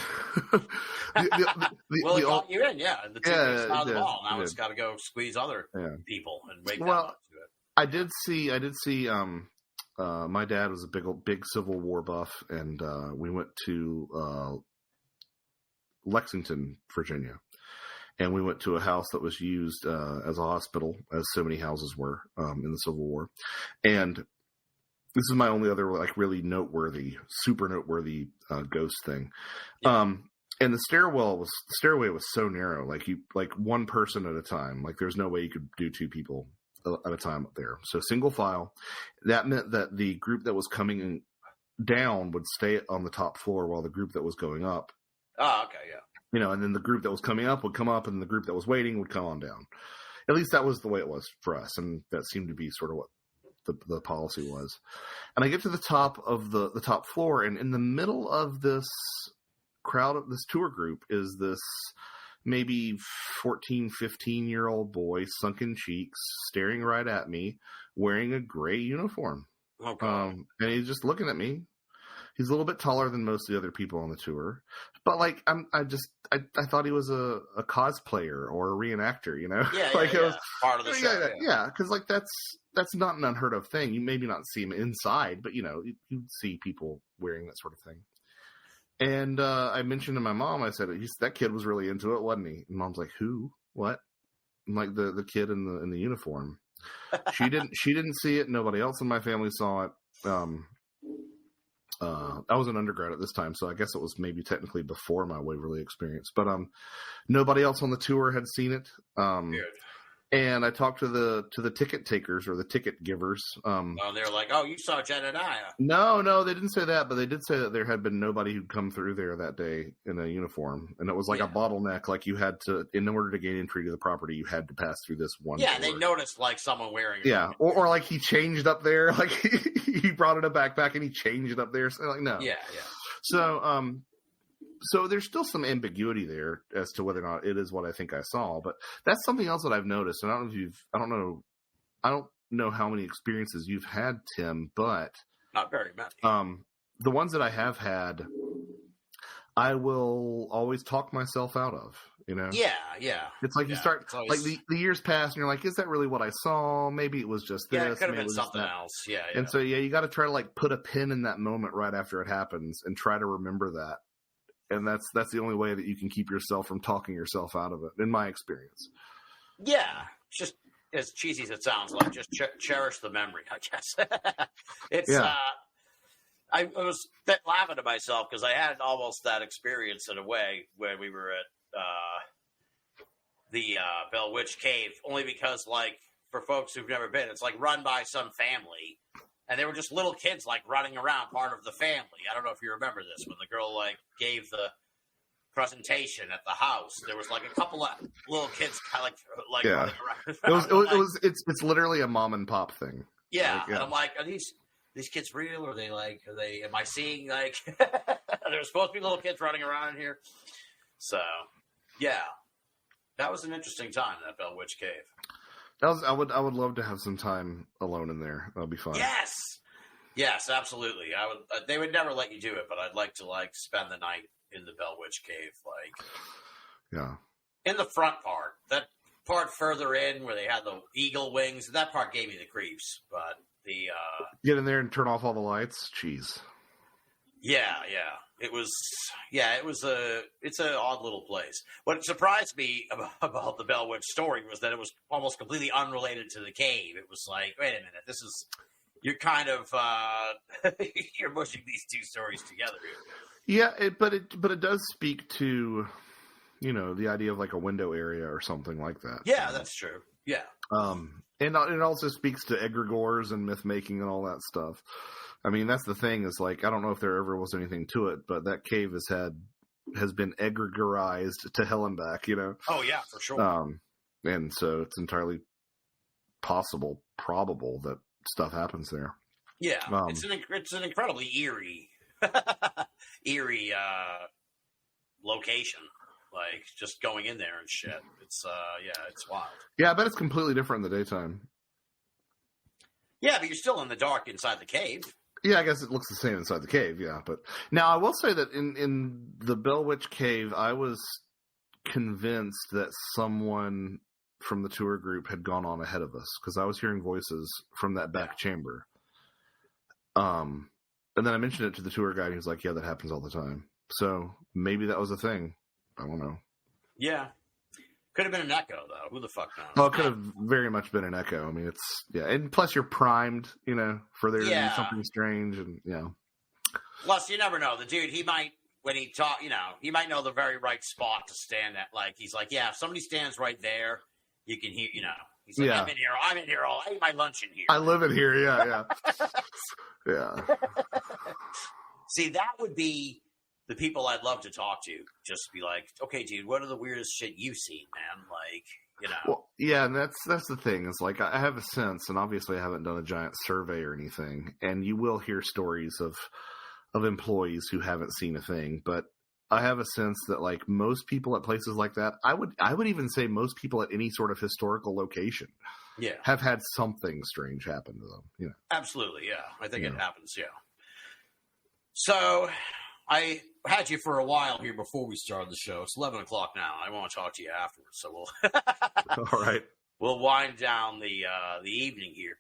it got you in, yeah. The team out of the ball. Now it's got to go squeeze other people and wake them up to it. I did see. My dad was a big Civil War buff, and we went to Lexington, Virginia, and we went to a house that was used as a hospital, as so many houses were in the Civil War, and this is my only other like really super noteworthy ghost thing. Yeah. And the stairway was so narrow, like one person at a time. Like there's no way you could do two people at a time up there. So single file. That meant that the group that was coming down would stay on the top floor while the group that was going up. Oh, okay, yeah. And then the group that was coming up would come up, and the group that was waiting would come on down. At least that was the way it was for us, and that seemed to be sort of what the policy was. And I get to the top of the top floor, and in the middle of this crowd, of this tour group, is this maybe 14, 15-year-old boy, sunken cheeks, staring right at me, wearing a gray uniform. Okay. And he's just looking at me. He's a little bit taller than most of the other people on the tour, but like I thought he was a cosplayer or a reenactor, Yeah, like it was part of the show. Yeah, because like that's not an unheard of thing. You maybe not see him inside, but you see people wearing that sort of thing. And I mentioned to my mom, I said, that kid was really into it, wasn't he? And Mom's like, who? What? I'm like, the kid in the uniform. She didn't see it. Nobody else in my family saw it. I was an undergrad at this time, so I guess it was maybe technically before my Waverly experience. But nobody else on the tour had seen it. Weird. And I talked to the ticket takers or the ticket givers. They're like, "Oh, you saw Jedediah." No, they didn't say that, but they did say that there had been nobody who'd come through there that day in a uniform, and it was like a bottleneck. Like you had to, in order to gain entry to the property, you had to pass through this one. Yeah, door. They noticed like someone wearing. Yeah, or like he changed up there. Like he brought in a backpack and he changed it up there. So like no. Yeah. So there's still some ambiguity there as to whether or not it is what I think I saw, but that's something else that I've noticed. And I don't know how many experiences you've had, Tim, but not very many. The ones that I have had, I will always talk myself out of, you know? Yeah. It's like you start, always... like the years pass and you're like, is that really what I saw? Maybe it was just this. Yeah, it could have maybe been something else. Yeah. And so, you got to try to like put a pin in that moment right after it happens and try to remember that. And that's the only way that you can keep yourself from talking yourself out of it, in my experience. Yeah. Just as cheesy as it sounds, like just cherish the memory, I guess. It's, I was laughing to myself because I had almost that experience in a way when we were at the Bell Witch Cave, only because, like, for folks who've never been, it's like run by some family, and they were just little kids like running around, part of the family. I don't know if you remember this when the girl like gave the presentation at the house. There was like a couple of little kids kind of like running around. It's literally a mom and pop thing. Yeah, and I'm like, are these kids real? Or am I seeing, like, there's supposed to be little kids running around in here? So, yeah, that was an interesting time, that Bell Witch Cave. I would love to have some time alone in there. That'll be fun. Yes, absolutely. They would never let you do it, but I'd like to, like, spend the night in the Bell Witch Cave, like, yeah, in the front part. That part further in where they had the eagle wings, that part gave me the creeps, but the get in there and turn off all the lights. Jeez. Yeah. It's an odd little place. What surprised me about the Bell Witch story was that it was almost completely unrelated to the cave. It was like, wait a minute, you're kind of you're mushing these two stories together here. Yeah, but it does speak to, the idea of like a window area or something like that. Yeah, that's true. Yeah. And it also speaks to egregores and myth making and all that stuff. I mean, that's the thing is, like, I don't know if there ever was anything to it, but that cave has been egregorized to hell and back, Oh yeah, for sure. And so it's entirely probable that stuff happens there. Yeah. It's an incredibly eerie location. Like, just going in there and shit. It's, it's wild. Yeah, I bet it's completely different in the daytime. Yeah, but you're still in the dark inside the cave. Yeah, I guess it looks the same inside the cave, yeah. But now I will say that in the Bell Witch Cave, I was convinced that someone from the tour group had gone on ahead of us, because I was hearing voices from that back chamber. And then I mentioned it to the tour guide, and he was like, yeah, that happens all the time. So maybe that was a thing. I don't know. Yeah. Could have been an echo, though. Who the fuck knows? Well, it could have very much been an echo. I mean, and plus you're primed, for there to be something strange, and, Plus, you never know. The dude, he might, when he talk, he might know the very right spot to stand at. Like, he's like, yeah, if somebody stands right there, you can hear, He's like, I'm in here I ate my lunch in here. I live in here, yeah. Yeah. See, that would be the people I'd love to talk to. Just be like, okay, dude, what are the weirdest shit you've seen, man? Like, Well, yeah, and that's the thing. Is like, I have a sense, and obviously I haven't done a giant survey or anything, and you will hear stories of employees who haven't seen a thing, but I have a sense that, like, most people at places like that, I would even say most people at any sort of historical location have had something strange happen to them. Absolutely, yeah. I think it happens, yeah. So I had you for a while here before we started the show. It's 11 o'clock now. I want to talk to you afterwards, so we'll all right. We'll wind down the evening here.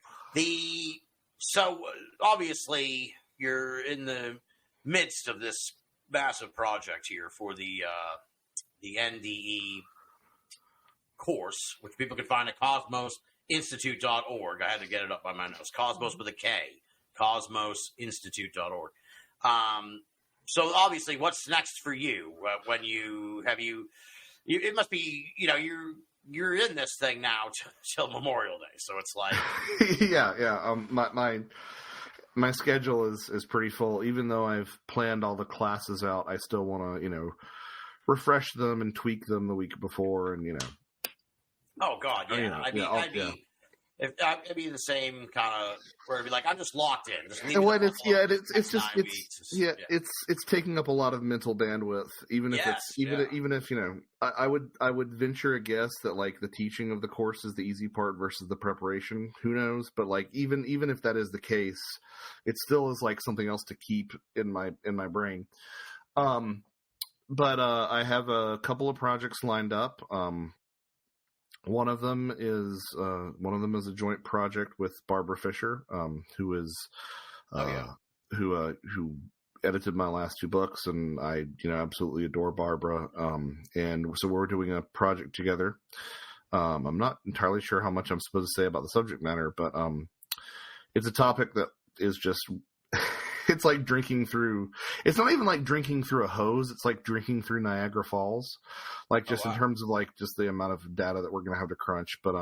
So obviously you're in the midst of this massive project here for the NDE course, which people can find at cosmosinstitute.org. I had to get it up by my nose. Cosmos with a K. Cosmosinstitute.org. So obviously, what's next for you? When you it must be, you're in this thing now till Memorial Day. So it's like, yeah. My schedule is pretty full. Even though I've planned all the classes out, I still want to, refresh them and tweak them the week before, and Oh God, yeah. If it'd be the same kind of where it'd be like, I'm just locked in. Just leave it's taking up a lot of mental bandwidth. Even if I would venture a guess that like the teaching of the course is the easy part versus the preparation. Who knows? But like even if that is the case, it still is like something else to keep in my brain. But I have a couple of projects lined up. One of them is a joint project with Barbara Fisher, who edited my last two books, and I absolutely adore Barbara. And so we're doing a project together. I'm not entirely sure how much I'm supposed to say about the subject matter, but it's a topic that is just it's like drinking through. It's not even like drinking through a hose. It's like drinking through Niagara Falls, like just in terms of like just the amount of data that we're going to have to crunch. But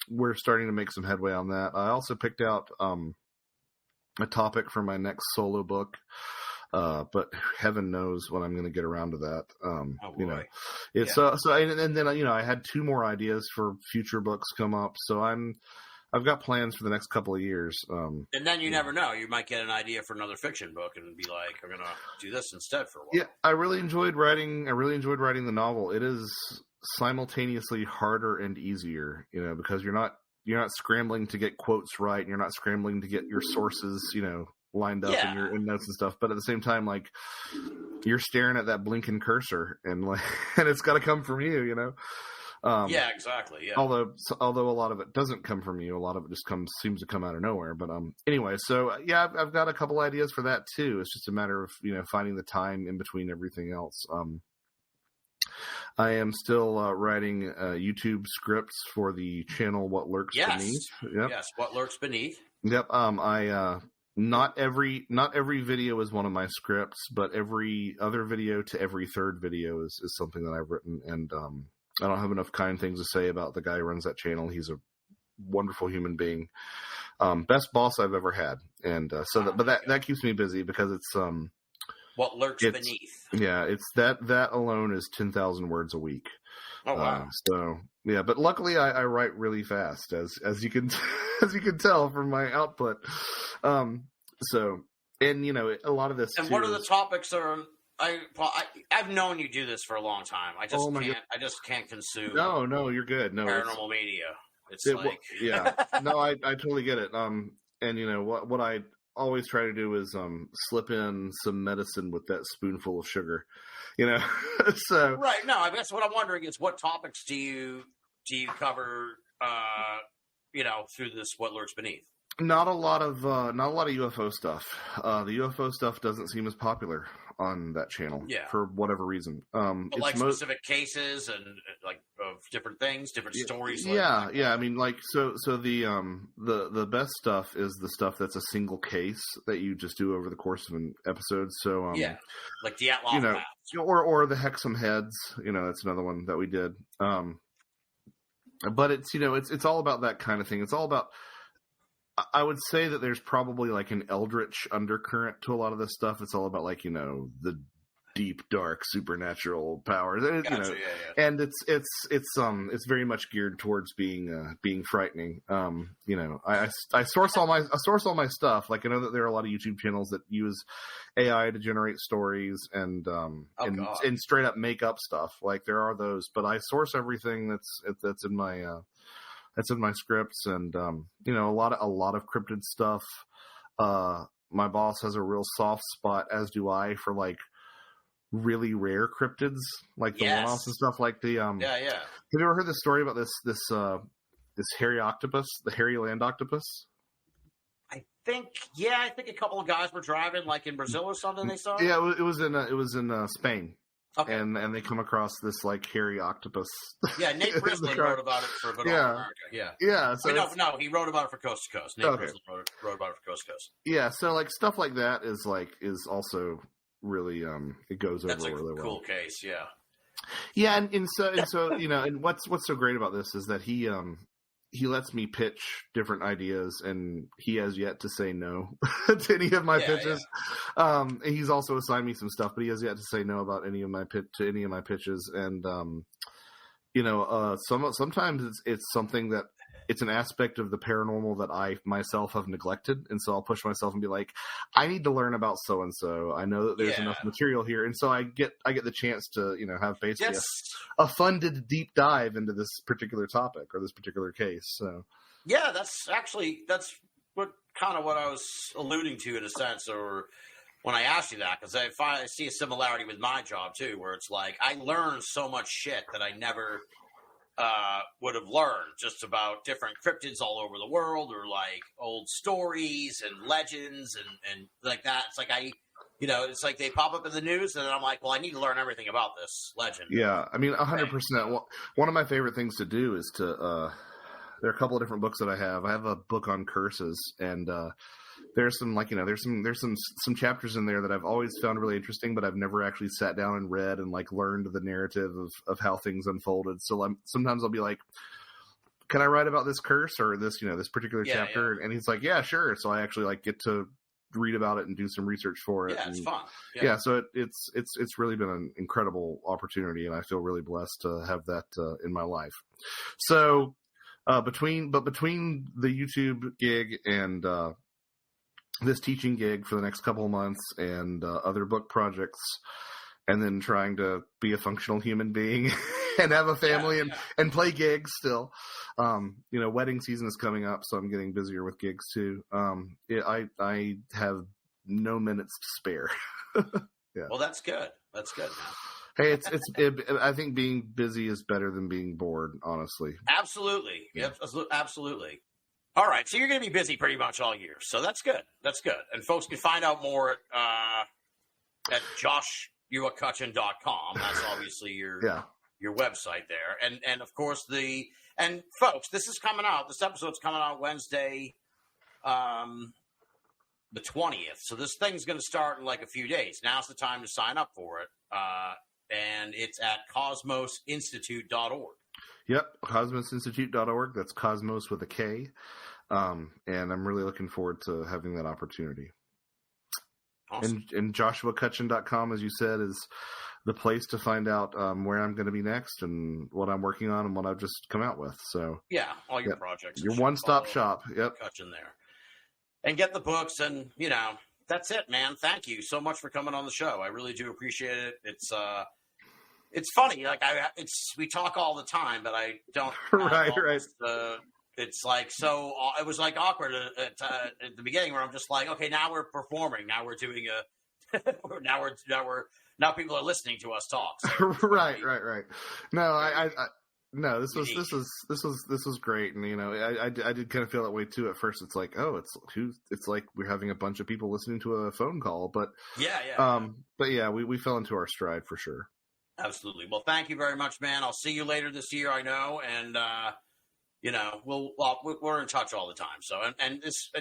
we're starting to make some headway on that. I also picked out a topic for my next solo book, but heaven knows when I'm going to get around to that. And then I had two more ideas for future books come up. So I've got plans for the next couple of years. And then you never know. You might get an idea for another fiction book and be like, I'm going to do this instead for a while. Yeah, I really enjoyed writing the novel. It is simultaneously harder and easier, because you're not scrambling to get quotes right, and you're not scrambling to get your sources, lined up in your notes and stuff. But at the same time, like, you're staring at that blinking cursor and and it's got to come from you, yeah, exactly. Yeah. Although a lot of it doesn't come from you, a lot of it just seems to come out of nowhere. But anyway, so yeah, I've got a couple ideas for that too. It's just a matter of finding the time in between everything else. I am still writing YouTube scripts for the channel What Lurks Beneath. Yep. Yes, What Lurks Beneath. Yep. Not every video is one of my scripts, but every other video to every third video is something that I've written, and I don't have enough kind things to say about the guy who runs that channel. He's a wonderful human being. Best boss I've ever had. And that keeps me busy because it's What Lurks Beneath. Yeah, it's that alone is 10,000 words a week. Oh wow. So yeah, but luckily I write really fast as you can tell from my output. So and a lot of this. And what are the topics I've known you do this for a long time. I just can't consume. No, you're good. No, paranormal media. I totally get it. And what I always try to do is slip in some medicine with that spoonful of sugar. So right. No, I guess what I'm wondering is what topics do you cover? Through this What Lurks Beneath. Not a lot of UFO stuff. The UFO stuff doesn't seem as popular on that channel for whatever reason. But like specific cases and like of different things, different stories. Yeah. I mean, like so the best stuff is the stuff that's a single case that you just do over the course of an episode. So like the Atlaw or the Hexam Heads. That's another one that we did. But it's all about that kind of thing. It's all about. I would say that there's probably like an eldritch undercurrent to a lot of this stuff. It's all about like, the deep, dark, supernatural powers. And it's very much geared towards being frightening. I source all my stuff. Like I know that there are a lot of YouTube channels that use AI to generate stories and straight up make up stuff. Like there are those, but I source everything that's in my scripts, and a lot of cryptid stuff. My boss has a real soft spot, as do I, for like really rare cryptids, like the one-offs and stuff. Like the Have you ever heard the story about this hairy octopus, the hairy land octopus? I think a couple of guys were driving like in Brazil or something. They saw. Yeah, it was in Spain. Okay. And they come across this like hairy octopus. Yeah, Nate Brislin wrote about it for America. Yeah. So he wrote about it for Coast to Coast. Nate Brislin wrote about it for Coast to Coast. Yeah, so like stuff like that is also really it goes over really well. That's a cool case, yeah. Yeah, and so and what's so great about this is that he lets me pitch different ideas, and he has yet to say no to any of my pitches. Yeah. He's also assigned me some stuff, but he has yet to say no about any of my pitches. And sometimes it's something that it's an aspect of the paranormal that I myself have neglected. And so I'll push myself and be like, I need to learn about so-and-so. I know that there's enough material here. And so I get the chance to, have basically a funded deep dive into this particular topic or this particular case. So yeah, that's what I was alluding to in a sense, or when I asked you that, because I see a similarity with my job too, where it's like I learned so much shit that I never would have learned, just about different cryptids all over the world, or like old stories and legends and like that. It's like it's like they pop up in the news, and I'm like, well, I need to learn everything about this legend. Yeah, I mean, 100%. One of my favorite things to do is to there are a couple of different books that I have. I have a book on curses, and there's some there's some chapters in there that I've always found really interesting, but I've never actually sat down and read and like learned the narrative of how things unfolded. So sometimes I'll be like, can I write about this curse or this this particular chapter? Yeah. And he's like, yeah, sure. So I actually like get to read about it and do some research for it. Yeah, it's fun. Yeah, so it's really been an incredible opportunity, and I feel really blessed to have that in my life. So between the YouTube gig and this teaching gig for the next couple of months and other book projects, and then trying to be a functional human being and have a family and play gigs still. Wedding season is coming up, so I'm getting busier with gigs too. I have no minutes to spare. Yeah. Well, that's good. That's good, man. Hey, I think being busy is better than being bored, honestly. Absolutely. Yeah. Absolutely. All right, so you're going to be busy pretty much all year, so that's good. That's good. And folks can find out more at joshuacutchin.com. That's obviously your website there. And of course, and folks, this is coming out. This episode's coming out Wednesday, the 20th. So this thing's going to start in like a few days. Now's the time to sign up for it. And it's at cosmosinstitute.org. Yep, cosmosinstitute.org. That's Cosmos with a K. And I'm really looking forward to having that opportunity. Awesome. And joshuacutchin.com, as you said, is the place to find out where I'm going to be next and what I'm working on and what I've just come out with. So yeah, all your projects. Your one-stop shop. Yep. Cutchin there. And get the books, and that's it, man. Thank you so much for coming on the show. I really do appreciate it. It's funny, like we talk all the time, but I don't. Right. It's like so. It was like awkward at the beginning, where I'm just like, okay, now we're performing. Now we're doing now people are listening to us talk. So right. No, no. This was great, and I did kind of feel that way too at first. It's like, oh, it's like we're having a bunch of people listening to a phone call, but but yeah, we fell into our stride for sure. Absolutely. Well, thank you very much, man. I'll see you later this year, I know, and we're in touch all the time. So, and this,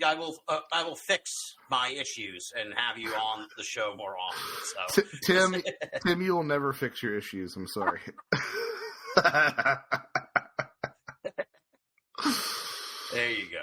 I will fix my issues and have you on the show more often. So, Tim, you will never fix your issues. I'm sorry. There you go.